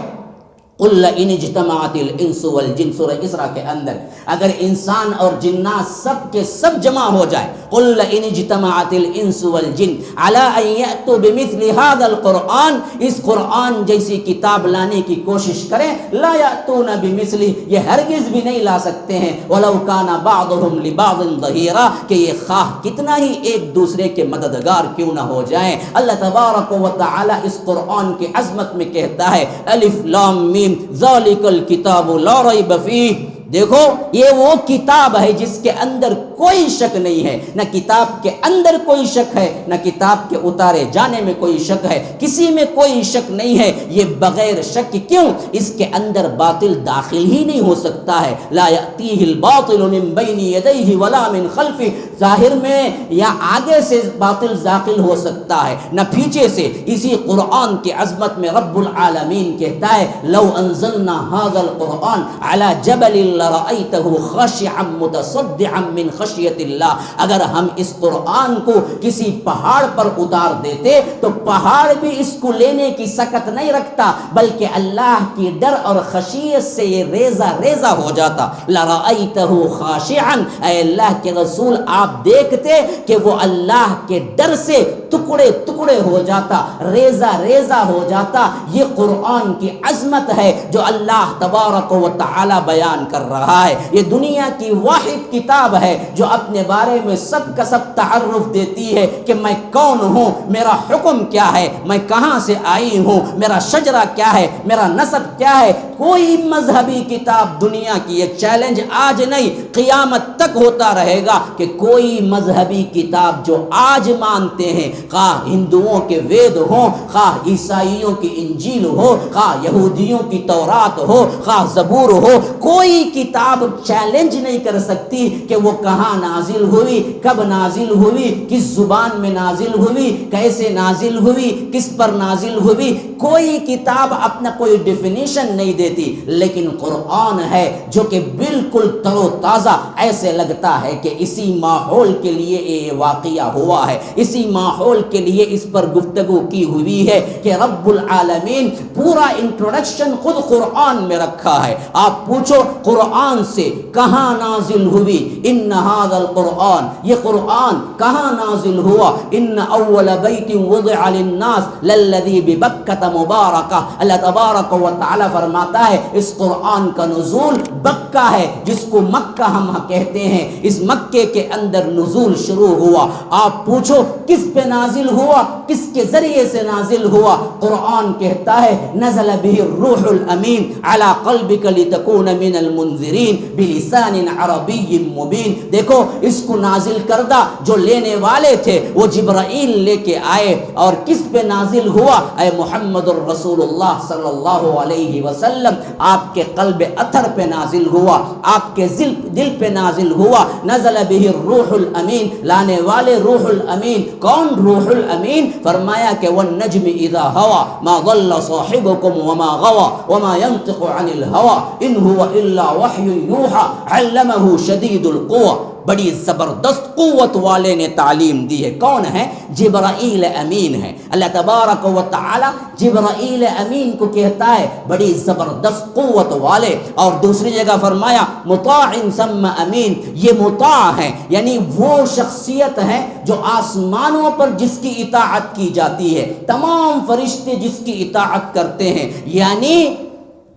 قُلْ إِنِ اجْتَمَعَتِ الْإِنسُ وَالْجِنُّ، سورہ اسراء کے اندر اگر انسان اور جنات سب کے سب جمع ہو جائے، قُلْ إِنِ اجْتَمَعَتِ الْإِنسُ وَالْجِنُّ عَلَىٰ أَن يَأْتُوا بِمِثْلِ هَٰذَا الْقُرْآنِ، اس قرآن جیسی کتاب لانے کی کوشش کریں، لَا يَأْتُونَ بِمِثْلِهِ، یہ ہرگز بھی نہیں لا سکتے ہیں، وَلَوْ كَانَ بَعْضُهُمْ لِبَعْضٍ ظَهِيرًا، کہ یہ خواہ کتنا ہی ایک دوسرے کے مددگار کیوں نہ ہو جائیں۔ اللہ تبارک و تعالی اس قرآن کی عظمت میں کہتا ہے الف لام میم ذالک الکتاب لا ریب فیہ، دیکھو یہ وہ کتاب ہے جس کے اندر کوئی شک نہیں ہے، نہ کتاب کے اندر کوئی شک ہے، نہ کتاب کے اتارے جانے میں کوئی شک ہے، کسی میں کوئی شک نہیں ہے۔ یہ بغیر شک کیوں؟ اس کے اندر باطل داخل ہی نہیں ہو سکتا ہے، لا یأتیہ الباطل من بین یدیہ ولا من خلفہ، ظاہر میں یا آگے سے باطل داخل ہو سکتا ہے نہ پیچھے سے۔ اسی قرآن کی عظمت میں رب العالمین کہتا ہے لو انزلنا هذا القرآن على جبل لرأيته خاشعا متصدعا من خشیت اللہ، اگر ہم اس قرآن کو کسی پہاڑ پر اتار دیتے تو پہاڑ بھی اس کو لینے کی سکت نہیں رکھتا، بلکہ اللہ کی ڈر اور خشیت سے یہ ریزہ ریزہ ہو جاتا۔ لرأيته خاشعا، اے اللہ کے رسول آپ دیکھتے کہ وہ اللہ کے ڈر سے ٹکڑے ٹکڑے ہو جاتا، ریزہ ریزہ ہو جاتا۔ یہ قرآن کی عظمت ہے جو اللہ تبارک و تعالی بیان کر رہا ہے۔ یہ دنیا کی واحد کتاب ہے جو اپنے بارے میں سب کا سب تعارف دیتی ہے کہ میں کون ہوں، میرا حکم کیا ہے، میں کہاں سے آئی ہوں، میرا شجرہ کیا ہے، میرا نسب کیا ہے۔ کوئی مذہبی کتاب دنیا کی، یہ چیلنج آج نہیں قیامت تک ہوتا رہے گا کہ کوئی مذہبی کتاب جو آج مانتے ہیں، خواہ ہندوؤں کے وید ہوں، خواہ عیسائیوں کی انجیل ہو، خواہ یہودیوں کی تورات ہو، خواہ زبور ہو، کوئی کتاب چیلنج نہیں کر سکتی کہ وہ کہاں نازل ہوئی، کب نازل ہوئی، کس زبان میں نازل ہوئی، کیسے نازل ہوئی، کس پر نازل ہوئی۔ کوئی کتاب اپنا کوئی ڈیفینیشن نہیں دیتی، لیکن قرآن ہے جو کہ بالکل تر و تازہ، ایسے لگتا ہے کہ اسی ماحول کے لیے یہ واقعہ ہوا ہے، اسی ماحول کے لیے اس پر گفتگو کی ہوئی ہے کہ رب العالمین پورا انٹروڈکشن خود قرآن میں رکھا ہے۔ آپ پوچھو قرآن سے کہاں نازل ہوئی؟ ان ھذا القرآن، یہ قرآن کہاں نازل ہوا؟ ان اول بیت وضع للناس للذی ببکۃ مبارکہ۔ اللہ تبارک و تعالی فرماتا ہے اس قرآن کا نزول بکہ ہے، جس کو مکہ ہم کہتے ہیں، اس مکے کے اندر نزول شروع ہوا۔ آپ پوچھو کس پہ نازل ہوا، کس کے ذریعے سے نازل ہوا؟ قرآن کہتا ہے نزل به الروح الامین علی قلبک لتکون من المنذرین بلسان عربی مبین۔ دیکھو اس کو نازل کردہ جو لینے والے تھے وہ جبرائیل لے کے آئے، اور کس پہ نازل ہوا؟ اے محمد الرسول اللہ صلی اللہ علیہ وسلم، آپ کے قلب اطہر پہ نازل ہوا، آپ کے دل پہ نازل ہوا۔ نزل به الروح الامین، لانے والے روح الامین۔ کون روح الامین؟ فرمایا کہ والنجم اذا ہوا ما ضل صاحبکم وما غوا وما ينطق عن الهوى ان هو الا وحی یوحى علمہ شدید القوى۔ بڑی زبردست قوت والے نے تعلیم دی ہے۔ کون ہے؟ جبرائیل امین ہے۔ اللہ تبارک و تعالی جبرائیل امین کو کہتا ہے بڑی زبردست قوت والے۔ اور دوسری جگہ فرمایا مطاع ثم امین، یہ مطاع ہے، یعنی وہ شخصیت ہے جو آسمانوں پر جس کی اطاعت کی جاتی ہے، تمام فرشتے جس کی اطاعت کرتے ہیں، یعنی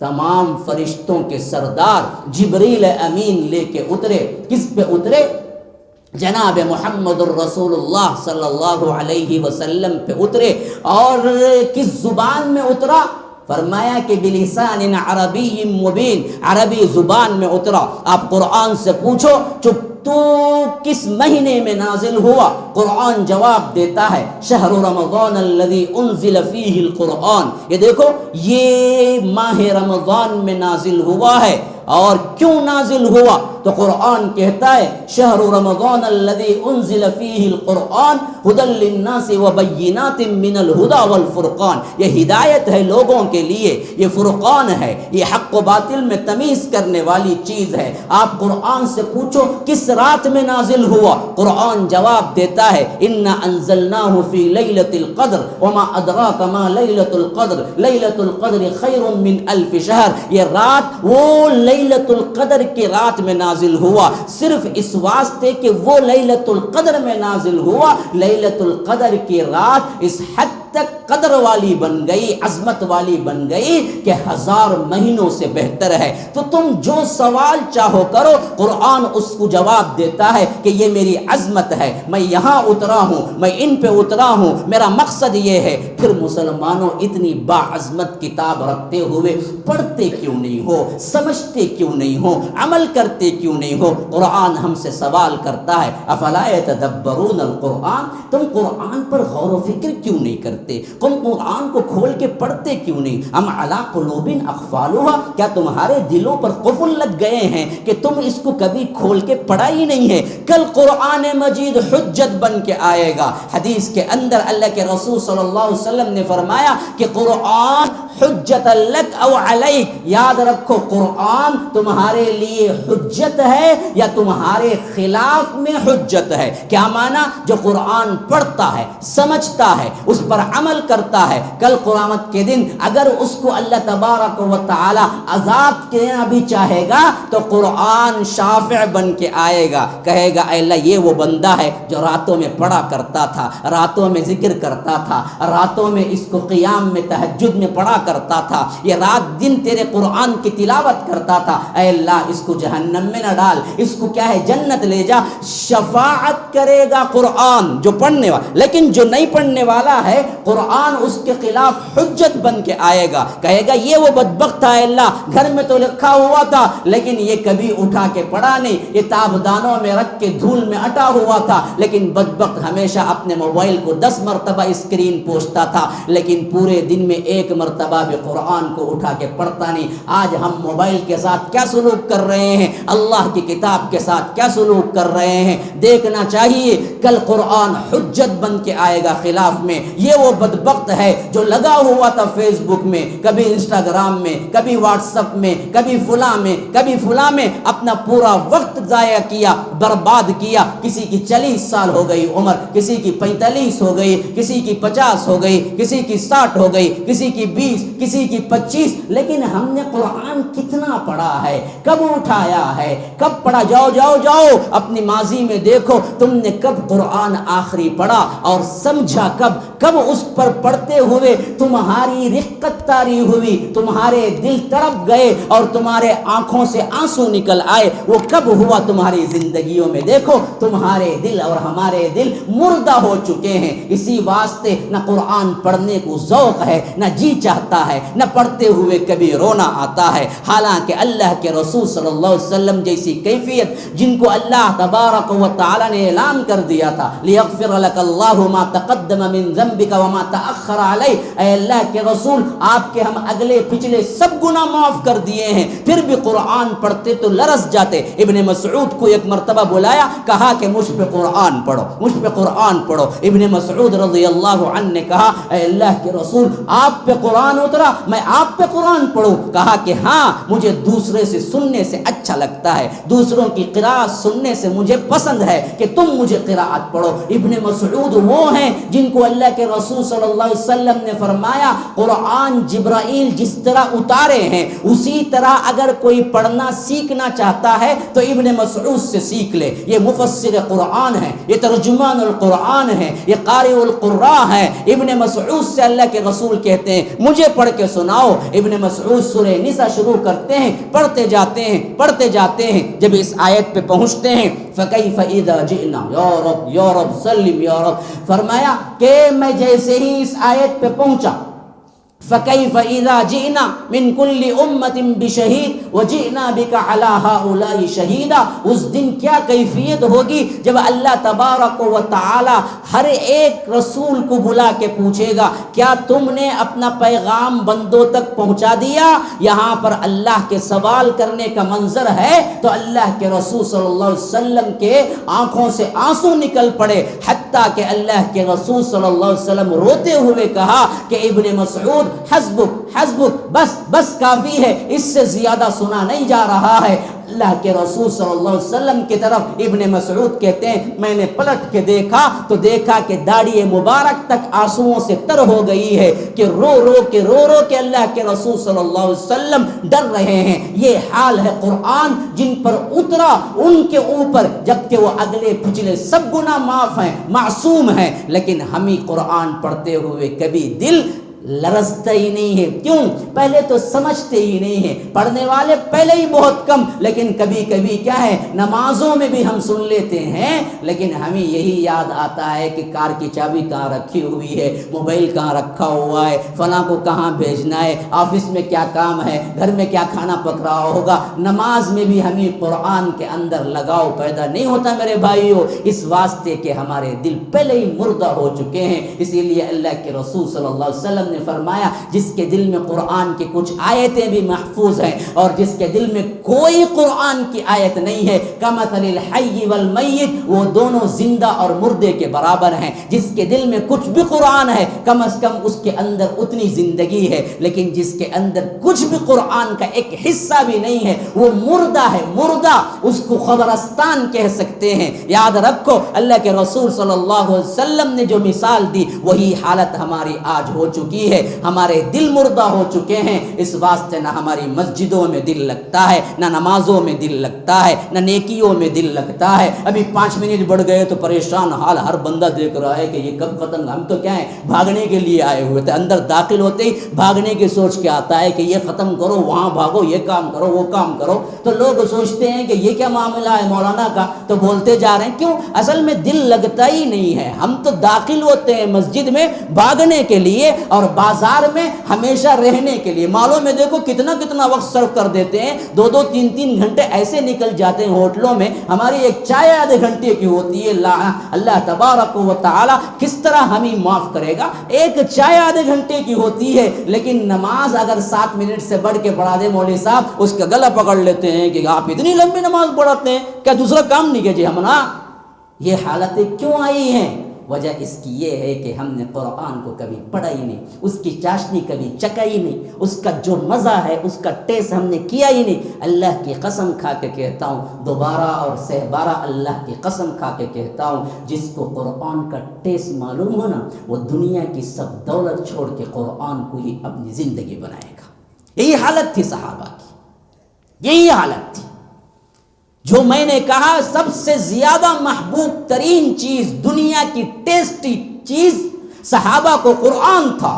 تمام فرشتوں کے سردار جبریل امین لے کے اترے۔ کس پہ اترے؟ جناب محمد الرسول اللہ صلی اللہ علیہ وسلم پہ اترے۔ اور کس زبان میں اترا؟ فرمایا کہ بلسان عربی مبین، عربی زبان میں اترا۔ آپ قرآن سے پوچھو تو کس مہینے میں نازل ہوا؟ قرآن جواب دیتا ہے شہر رمضان الذی انزل فیہ القرآن۔ یہ دیکھو یہ ماہ رمضان میں نازل ہوا ہے۔ اور کیوں نازل ہوا؟ تو قرآن کہتا ہے شہر رمضان الذی انزل فیہ القرآن ھدی للناس وبینات من الھدی والفرقان۔ یہ ہدایت ہے لوگوں کے لیے، یہ فرقان ہے، یہ حق و باطل میں تمیز کرنے والی چیز ہے۔ آپ قرآن سے پوچھو کس رات میں نازل ہوا؟ قرآن جواب دیتا ہے انا انزلناہ فی لیلۃ القدر وما ادراک ما لیلۃ القدر لیلۃ القدر خیر من الف شہر۔ یہ رات وہ لیلۃ القدر کی رات میں نازل ہوا، صرف اس واسطے کہ وہ لیلۃ القدر میں نازل ہوا۔ لیلۃ القدر کی رات اس حد تک قدر والی بن گئی، عظمت والی بن گئی کہ 1000 مہینوں سے بہتر ہے۔ تو تم جو سوال چاہو کرو، قرآن اس کو جواب دیتا ہے کہ یہ میری عظمت ہے، میں یہاں اترا ہوں، میں ان پہ اترا ہوں، میرا مقصد یہ ہے۔ پھر مسلمانوں اتنی باعظمت کتاب رکھتے ہوئے پڑھتے کیوں نہیں ہو، سمجھتے کیوں نہیں ہو، عمل کرتے کیوں نہیں ہو؟ قرآن ہم سے سوال کرتا ہے افلا یتدبرون القرآن، تم قرآن پر غور و فکر کیوں نہیں کرتے؟ تم قرآن کو کھول کے پڑھتے کیوں نہیں؟ ام علی قلوب اقفالها، کیا تمہارے دلوں پر قفل لگ گئے ہیں کہ تم اس کو کبھی کھول کے پڑھا ہی نہیں ہے؟ کل قرآن مجید حجت بن کے آئے گا۔ حدیث کے اندر اللہ کے رسول صلی اللہ علیہ وسلم نے فرمایا کہ قرآن حجت لک او علیک، یاد رکھو قرآن تمہارے لیے حجت ہے یا تمہارے خلاف میں حجت ہے۔ کیا معنی؟ جو قرآن پڑھتا ہے، سمجھتا ہے، اس پر عمل کرتا ہے، کل قیامت کے دن اگر اس کو اللہ تبارک و تعالی عذاب دینا بھی چاہے گا تو قرآن شافع بن کے آئے گا، کہے گا اے اللہ یہ وہ بندہ ہے جو راتوں میں پڑھا کرتا تھا، راتوں میں ذکر کرتا تھا، راتوں میں اس کو قیام میں تہجد میں پڑھا کرتا تھا، یہ رات دن تیرے قرآن کی تلاوت کرتا تھا، اے اللہ اس کو جہنم میں نہ ڈال، اس کو کیا ہے جنت لے جا۔ شفاعت کرے گا قرآن جو پڑھنے والا، لیکن جو نہیں پڑھنے والا ہے قرآن اس کے خلاف حجت بن کے آئے گا، کہے گا یہ وہ بدبخت تھا، اے اللہ گھر میں تو لکھا ہوا تھا لیکن یہ کبھی اٹھا کے پڑھا نہیں، یہ تابدانوں میں رکھ کے دھول میں اٹا ہوا تھا، لیکن بدبخت ہمیشہ اپنے موبائل کو 10 مرتبہ اسکرین پوچھتا تھا لیکن پورے دن میں 1 مرتبہ احباب قرآن کو اٹھا کے پڑھتا نہیں۔ آج ہم موبائل کے ساتھ کیا سلوک کر رہے ہیں، اللہ کی کتاب کے ساتھ کیا سلوک کر رہے ہیں، دیکھنا چاہیے۔ کل قرآن حجت بن کے آئے گا خلاف میں۔ یہ وہ بدبخت ہے جو لگا ہوا تھا فیس بک میں، کبھی انسٹاگرام میں، کبھی واٹس ایپ میں، کبھی فلاں میں، کبھی فلاں میں، اپنا پورا وقت ضائع کیا، برباد کیا۔ کسی کی 40 سال ہو گئی عمر، کسی کی 45 ہو گئی، کسی کی 50 ہو گئی، کسی کی 60 ہو گئی، کسی کی 20، کسی کی 25۔ لیکن ہم نے قرآن کتنا پڑھا ہے، کب اٹھایا ہے، کب پڑھا؟ جاؤ جاؤ جاؤ اپنی ماضی میں دیکھو، تم نے کب قرآن آخری پڑھا اور سمجھا کب اس پر پڑھتے ہوئے تمہاری رقت طاری ہوئی، تمہارے دل تڑپ گئے اور تمہارے آنکھوں سے آنسو نکل آئے، وہ کب ہوا تمہاری زندگیوں میں؟ دیکھو تمہارے دل اور ہمارے دل مردہ ہو چکے ہیں۔ اسی واسطے نہ قرآن پڑھنے کو ذوق ہے، نہ جی چاہتا ہے، نہ پڑھتے ہوئے کبھی رونا آتا ہے۔ حالانکہ اللہ کے رسول صلی اللہ علیہ وسلم جیسی کیفیت جن کو اللہ تبارک و تعالی نے اعلان کر دیا تھا، لیغفر لک اللہ ما تقدم من ذنبک وما تأخر علیہ، اے اللہ کے رسول آپ کے ہم اگلے پچھلے سب گناہ معاف کر دیے ہیں، پھر بھی قرآن پڑھتے تو لرز جاتے۔ ابن مسعود کو ایک مرتبہ بلایا، کہا کہ مجھ پہ قرآن پڑھو، مجھ پہ قرآن پڑھو۔ ابن مسعود رضی اللہ عنہ نے کہا اے اللہ کے رسول آپ پہ قرآن اترا، میں آپ پہ قرآن پڑھوں؟ کہا کہ ہاں، مجھے دوسرے سے سننے سے اچھا لگتا ہے، دوسروں کی قراءت سننے سے مجھے پسند ہے کہ تم مجھے قراءت پڑھو۔ ابن مسعود وہ ہیں جن کو اللہ کے رسول صلی اللہ علیہ وسلم نے فرمایا قرآن جبرائیل جس طرح اتارے ہیں اسی طرح اگر کوئی پڑھنا سیکھنا چاہتا ہے تو ابن مسعود سے سیکھ لے۔ یہ مفسر قرآن ہے، یہ ترجمان القرآن ہے، یہ قاری القراء ہے۔ ابن مسعود سے اللہ کے رسول کہتے ہیں مجھے پڑھ کے سناؤ۔ ابن مسعود سورہ نساء شروع کرتے ہیں، پڑھتے جاتے ہیں، پڑھتے جاتے ہیں، جب اس آیت پہ پہنچتے ہیں فَكَيْفَ إِذَا جِئْنَا یا رب یا رب سلم یا رب، فرمایا کہ میں جیسے ہی اس آیت پہ پہنچا فَكَيْفَ إِذَا جِئْنَا مِنْ كُلِّ أُمَّةٍ بِشَهِيدٍ وَجِئْنَا بِكَ عَلَى هَؤُلَاءِ شَهِيدًا۔ اس دن کیا کیفیت ہوگی جب اللہ تبارک و تعالی ہر ایک رسول کو بلا کے پوچھے گا کیا تم نے اپنا پیغام بندوں تک پہنچا دیا؟ یہاں پر اللہ کے سوال کرنے کا منظر ہے تو اللہ کے رسول صلی اللہ علیہ وسلم کے آنکھوں سے آنسو نکل پڑے، حتیٰ کہ اللہ کے رسول صلی اللہ علیہ وسلم روتے ہوئے کہا کہ ابن مسعود حسبک حسبک، بس بس کافی ہے، اس سے زیادہ سنا نہیں جا رہا ہے۔ اللہ کے رسول صلی اللہ علیہ وسلم کی طرف ابن مسعود کہتے ہیں میں نے پلٹ کے دیکھا تو دیکھا کہ داڑھی مبارک تک آنسوؤں سے تر ہو گئی ہے کہ رو رو کے اللہ کے رسول صلی اللہ علیہ وسلم ڈر رہے ہیں۔ یہ حال ہے قرآن جن پر اترا ان کے اوپر، جبکہ وہ اگلے پچھلے سب گناہ معاف ہیں، معصوم ہیں، لیکن ہم ہی قرآن پڑھتے ہوئے کبھی دل لرزتا ہی نہیں ہے۔ کیوں؟ پہلے تو سمجھتے ہی نہیں ہیں، پڑھنے والے پہلے ہی بہت کم، لیکن کبھی کبھی کیا ہے نمازوں میں بھی ہم سن لیتے ہیں، لیکن ہمیں یہی یاد آتا ہے کہ کار کی چابی کہاں رکھی ہوئی ہے، موبائل کہاں رکھا ہوا ہے، فلاں کو کہاں بھیجنا ہے، آفس میں کیا کام ہے، گھر میں کیا کھانا پک رہا ہوگا۔ نماز میں بھی ہمیں قرآن کے اندر لگاؤ پیدا نہیں ہوتا میرے بھائیو، اس واسطے کہ ہمارے دل پہلے ہی مردہ ہو چکے ہیں۔ اسی لیے اللہ کے رسول صلی اللہ علیہ وسلم نے فرمایا جس کے دل میں قرآن کی کچھ آیتیں بھی محفوظ ہیں اور جس کے دل میں کوئی قرآن کی آیت نہیں ہے، کمثل الحی والمیت، وہ دونوں زندہ اور مردے کے برابر ہیں۔ جس کے دل میں کچھ بھی قرآن ہے کم از کم اس کے اندر اتنی زندگی ہے، لیکن جس کے اندر کچھ بھی قرآن کا ایک حصہ بھی نہیں ہے وہ مردہ ہے، مردہ، اس کو قبرستان کہہ سکتے ہیں۔ یاد رکھو اللہ کے رسول صلی اللہ علیہ وسلم نے جو مثال دی وہی حالت ہماری آج ہو چکی ہے، ہمارے دل مردہ ہو چکے ہیں۔ اس واسطے نہ ہماری مسجدوں میں دل لگتا ہے، نہ نمازوں میں دل لگتا ہے، نہ نیکیوں میں دل لگتا ہے۔ ابھی 5 منٹ بڑھ گئے تو پریشان حال ہر بندہ دیکھ رہا ہے کہ یہ کب ختم، ہم تو کیا ہے بھاگنے کے لیے آئے ہوئے تھے، اندر داخل ہوتے ہی بھاگنے کی سوچ کے آتا ہے کہ یہ ختم کرو، وہاں بھاگو، یہ کام کرو، وہ کام کرو، تو لوگ سوچتے ہیں کہ یہ کیا معاملہ ہے مولانا کا، تو بولتے جا رہے ہیں۔ کیوں؟ اصل میں دل لگتا ہی نہیں ہے۔ ہم تو داخل ہوتے ہیں مسجد میں بھاگنے کے لیے اور بازار میں ہمیشہ رہنے کے لیے مالوں میں دیکھو کتنا کتنا وقت صرف کر دیتے ہیں، 2-3 گھنٹے ایسے نکل جاتے ہیں ہوٹلوں میں، ہماری ایک چائے آدھے گھنٹے کی ہوتی ہے۔ اللہ تبارک و تعالی کس طرح ہمیں معاف کرے گا، ایک چائے آدھے گھنٹے کی ہوتی ہے، لیکن نماز اگر 7 منٹ سے بڑھ کے پڑھا دے مولوی صاحب، اس کا گلا پکڑ لیتے ہیں کہ آپ اتنی لمبی نماز پڑھاتے ہیں، کیا دوسرا کام نہیں کیجیے ہم نا؟ یہ حالتیں کیوں آئی ہیں؟ وجہ اس کی یہ ہے کہ ہم نے قرآن کو کبھی پڑھا ہی نہیں، اس کی چاشنی کبھی چکا ہی نہیں، اس کا جو مزہ ہے اس کا ٹیسٹ ہم نے کیا ہی نہیں۔ اللہ کی قسم کھا کے کہتا ہوں، دوبارہ اور بارہ اللہ کی قسم کھا کے کہتا ہوں، جس کو قرآن کا ٹیسٹ معلوم ہو نا، وہ دنیا کی سب دولت چھوڑ کے قرآن کو ہی اپنی زندگی بنائے گا۔ یہی حالت تھی صحابہ کی، یہی حالت تھی۔ جو میں نے کہا سب سے زیادہ محبوب ترین چیز، دنیا کی ٹیسٹی چیز صحابہ کو قرآن تھا۔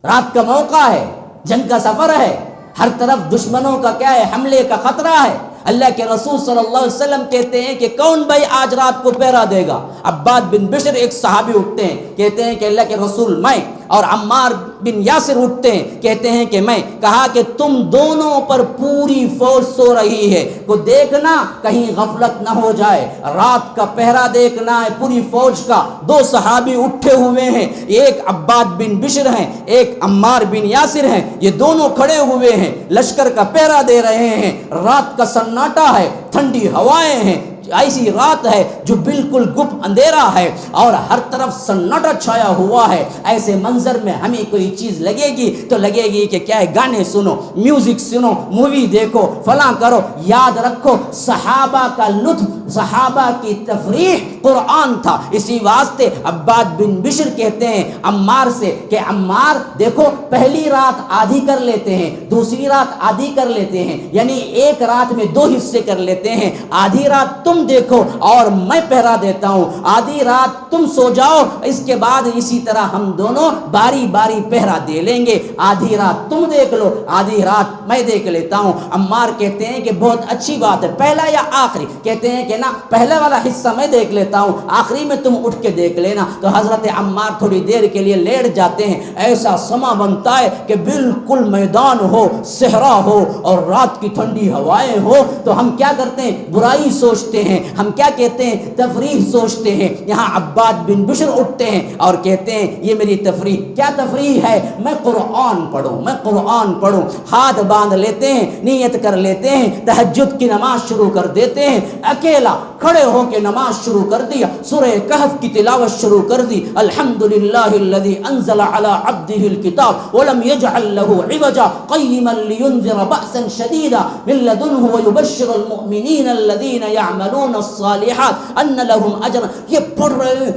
رات کا موقع ہے، جنگ کا سفر ہے، ہر طرف دشمنوں کا کیا ہے، حملے کا خطرہ ہے۔ اللہ کے رسول صلی اللہ علیہ وسلم کہتے ہیں کہ کون بھائی آج رات کو پہرا دے گا؟ عباد بن بشر ایک صحابی اٹھتے ہیں، کہتے ہیں کہ اللہ کے رسول میں، اور عمار بن یاسر اٹھتے ہیں، کہتے ہیں کہ میں۔ کہا کہ تم دونوں پر پوری فوج سو رہی ہے، کو دیکھنا کہیں غفلت نہ ہو جائے، رات کا پہرا دیکھنا ہے پوری فوج کا۔ 2 صحابی اٹھے ہوئے ہیں، ایک عباد بن بشر ہیں، ایک عمار بن یاسر ہیں، یہ دونوں کھڑے ہوئے ہیں، لشکر کا پہرا دے رہے ہیں۔ رات کا سناٹا ہے، ٹھنڈی ہوائیں ہیں، ایسی رات ہے جو بالکل گپ اندھیرا ہے اور ہر طرف سناٹا چھایا ہوا ہے۔ ایسے منظر میں ہمیں کوئی چیز لگے گی تو لگے گی کہ کیا ہے، گانے سنو، میوزک سنو، مووی دیکھو، فلاں کرو۔ یاد رکھو صحابہ کا لطف، صحابہ کی تفریح قرآن تھا۔ اسی واسطے عباد بن بشر کہتے ہیں عمار سے کہ عمار دیکھو، پہلی رات آدھی کر لیتے ہیں، دوسری رات آدھی کر لیتے ہیں، یعنی ایک رات میں 2 حصے کر لیتے ہیں۔ آدھی رات تم دیکھو اور میں پہرا دیتا ہوں، آدھی رات تم سو جاؤ، اس کے بعد اسی طرح ہم دونوں باری باری پہرا دے لیں گے۔ آدھی رات تم دیکھ لو، آدھی رات میں دیکھ لیتا ہوں۔ عمار کہتے ہیں کہ بہت اچھی بات ہے، پہلا یا آخری؟ کہتے ہیں کہ نا پہلا والا حصہ میں دیکھ لیتا ہوں، آخری میں تم اٹھ کے دیکھ لینا۔ تو حضرت عمار تھوڑی دیر کے لیے لیٹ جاتے ہیں۔ ایسا سما بنتا ہے کہ بالکل میدان ہو، صحرا ہو اور رات کی ٹھنڈی ہوائیں ہو، تو ہم کیا کرتے ہیں؟ برائی سوچتے ہیں، ہم کیا کہتے ہیں؟ تفریح سوچتے ہیں۔ یہاں عباد بن بشر اٹھتے ہیں اور کہتے ہیں یہ میری تفریح، کیا تفریح ہے؟ میں قرآن پڑھوں، میں قرآن پڑھوں۔ ہاتھ باندھ لیتے ہیں، نیت کر لیتے ہیں، تہجد کی نماز شروع کر دیتے ہیں۔ اکیلا کھڑے ہو کے نماز شروع کر دیا، سورہ کہف کی تلاوت شروع کر دی۔ الحمدللہ الذی انزل علی عبدہ الکتاب ولم یجعل لہ عوجا قیما لینذر بأسا شدیدا من لدنہ ویبشر المؤمنین الذین یعملون الصالحات ان لهم اجرا۔ یہ پڑھ رہے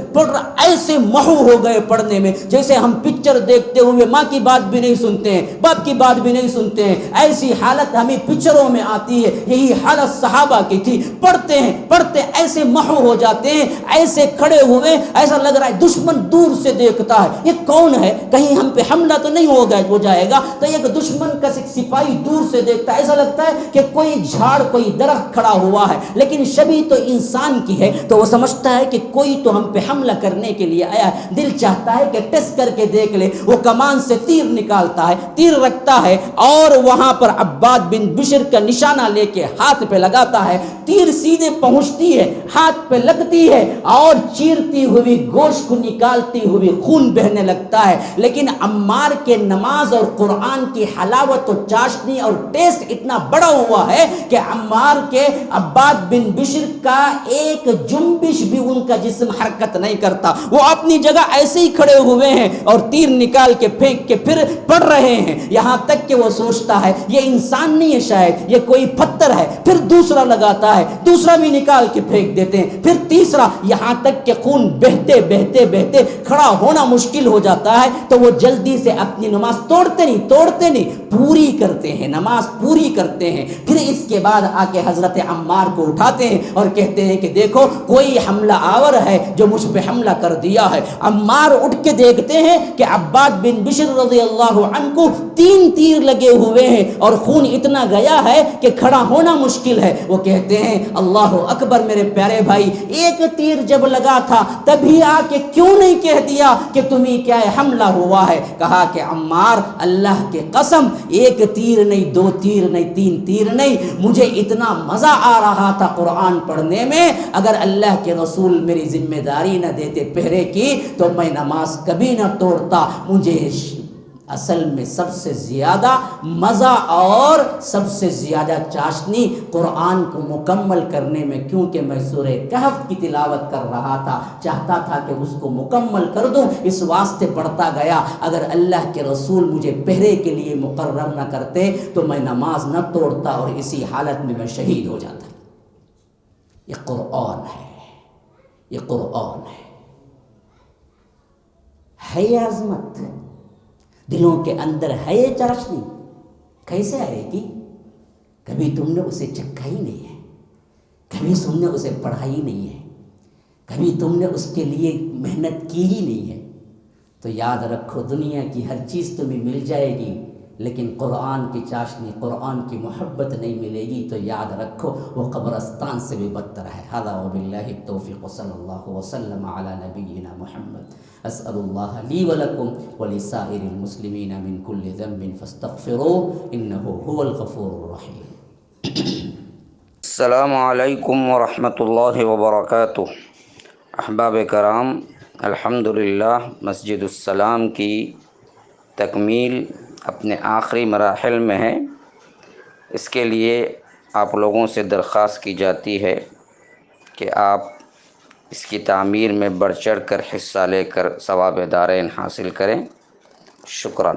ایسے محو ہو گئے پڑھنے میں، جیسے ہم پکچر دیکھتے ہوئے ماں کی بات بھی نہیں سنتے ہیں، باپ کی بات بھی نہیں سنتے ہیں۔ ایسی حالت ہمیں پکچروں میں آتی ہے، یہی حالت صحابہ کی تھی۔ پڑھتے ہیں پڑھتے ایسے محو ہو جاتے ہیں، ایسے کھڑے ہوئے، ایسا لگ رہا ہے دشمن دور سے دیکھتا ہے، یہ کون ہے؟ کہیں ہم پہ حملہ تو نہیں ہو جائے گا؟ تو ایک دشمن کا سپاہی دور سے دیکھتا ہے، ایسا لگتا ہے کہ کوئی جھاڑ، کوئی درخت کھڑا ہوا ہے، لیکن شبیہ تو انسان کی ہے، تو وہ سمجھتا ہے کہ کوئی تو ہم پہ حملہ کرنے کے لیے آیا ہے۔ دل چاہتا ہے کہ ٹیسٹ کر کے دیکھ لے۔ وہ کمان سے تیر نکالتا ہے، تیر رکھتا ہے اور وہاں پر عباد بن بشر کا نشانہ لے کے ہاتھ پہ لگاتا ہے۔ تیر سیدھے پہنچتی ہے، ہاتھ پہ لگتی ہے اور چیرتی ہوئی گوشت کو نکالتی ہوئی خون بہنے لگتا ہے۔ لیکن عمار کے نماز اور قرآن کی حلاوت و چاشنی اور ٹیسٹ اتنا بڑا ہوا ہے کہ عمار کے عباد بن بشر کا ایک جنبش بھی ان کا جسم حرکت نہیں کرتا، وہ اپنی جگہ ایسے ہی کھڑے ہوئے ہیں اور تیر نکال کے پھینک کے پھر پڑھ رہے ہیں، یہاں تک کہ وہ سوچتا ہے یہ انسان نہیں ہے، شاید یہ کوئی پتھر ہے۔ پھر دوسرا لگاتا ہے، دوسرا بھی نکال کے پھینک دیتے ہیں، پھر تیسرا، یہاں تک کہ خون بہتے بہتے بہتے کھڑا ہونا مشکل ہو جاتا ہے۔ تو وہ جلدی سے اپنی نماز توڑتے نہیں پوری کرتے ہیں، نماز پوری کرتے ہیں۔ پھر اس کے بعد آ کے حضرت عمار کو اٹھاتے ہیں اور کہتے ہیں کہ دیکھو کوئی حملہ آور ہے جو مجھ پہ حملہ کر دیا ہے۔ عمار اٹھ کے دیکھتے ہیں کہ عباد بن بشر رضی اللہ عنہ کو 3 تیر لگے ہوئے ہیں اور خون اتنا گیا ہے کہ کھڑا ہونا مشکل ہے۔ وہ کہتے ہیں اللہ اکبر، میرے پیارے بھائی، ایک تیر جب لگا تھا تبھی آ کے کیوں نہیں کہہ دیا کہ تمہیں کیا ہے حملہ ہوا ہے؟ کہا کہ عمار اللہ کے قسم، ایک تیر نہیں، دو تیر نہیں، تین تیر نہیں، مجھے اتنا مزہ آ رہا تھا قرآن پڑھنے میں، اگر اللہ کے رسول میری ذمہ داری نہ دیتے پہرے کی تو میں نماز کبھی نہ توڑتا۔ مجھے اصل میں سب سے زیادہ مزہ اور سب سے زیادہ چاشنی قرآن کو مکمل کرنے میں، کیونکہ میں سورہ کہف کی تلاوت کر رہا تھا، چاہتا تھا کہ اس کو مکمل کر دوں، اس واسطے پڑھتا گیا۔ اگر اللہ کے رسول مجھے پہرے کے لیے مقرر نہ کرتے تو میں نماز نہ توڑتا اور اسی حالت میں میں شہید ہو جاتا۔ یہ قرآن ہے، یہ قرآن ہے یہ عظمت، دلوں کے اندر ہے یہ چاشنی، کیسے آئے گی؟ کبھی تم نے اسے چکھا ہی نہیں ہے، کبھی تم نے اسے پڑھا ہی نہیں ہے، کبھی تم نے اس کے لیے محنت کی ہی نہیں ہے، تو یاد رکھو دنیا کی ہر چیز تمہیں مل جائے گی، لیکن قرآن کی چاشنی، قرآن کی محبت نہیں ملے گی تو یاد رکھو وہ قبرستان سے بھی بدتر ہے۔ ھذا وباللہ التوفیق، صلی اللہ وسلم علی نبینا محمد۔ اسأل اللہ لی ولکم ولسائر المسلمین من کل ذنب فاستغفروه انه هو الغفور الرحیم۔ السلام علیکم ورحمۃ اللہ وبرکاتہ۔ احباب کرام، الحمدللہ مسجد السلام کی تکمیل اپنے آخری مراحل میں ہے۔ اس کے لیے آپ لوگوں سے درخواست کی جاتی ہے کہ آپ اس کی تعمیر میں بڑھ چڑھ کر حصہ لے کر ثواب دارین حاصل کریں۔ شکراً۔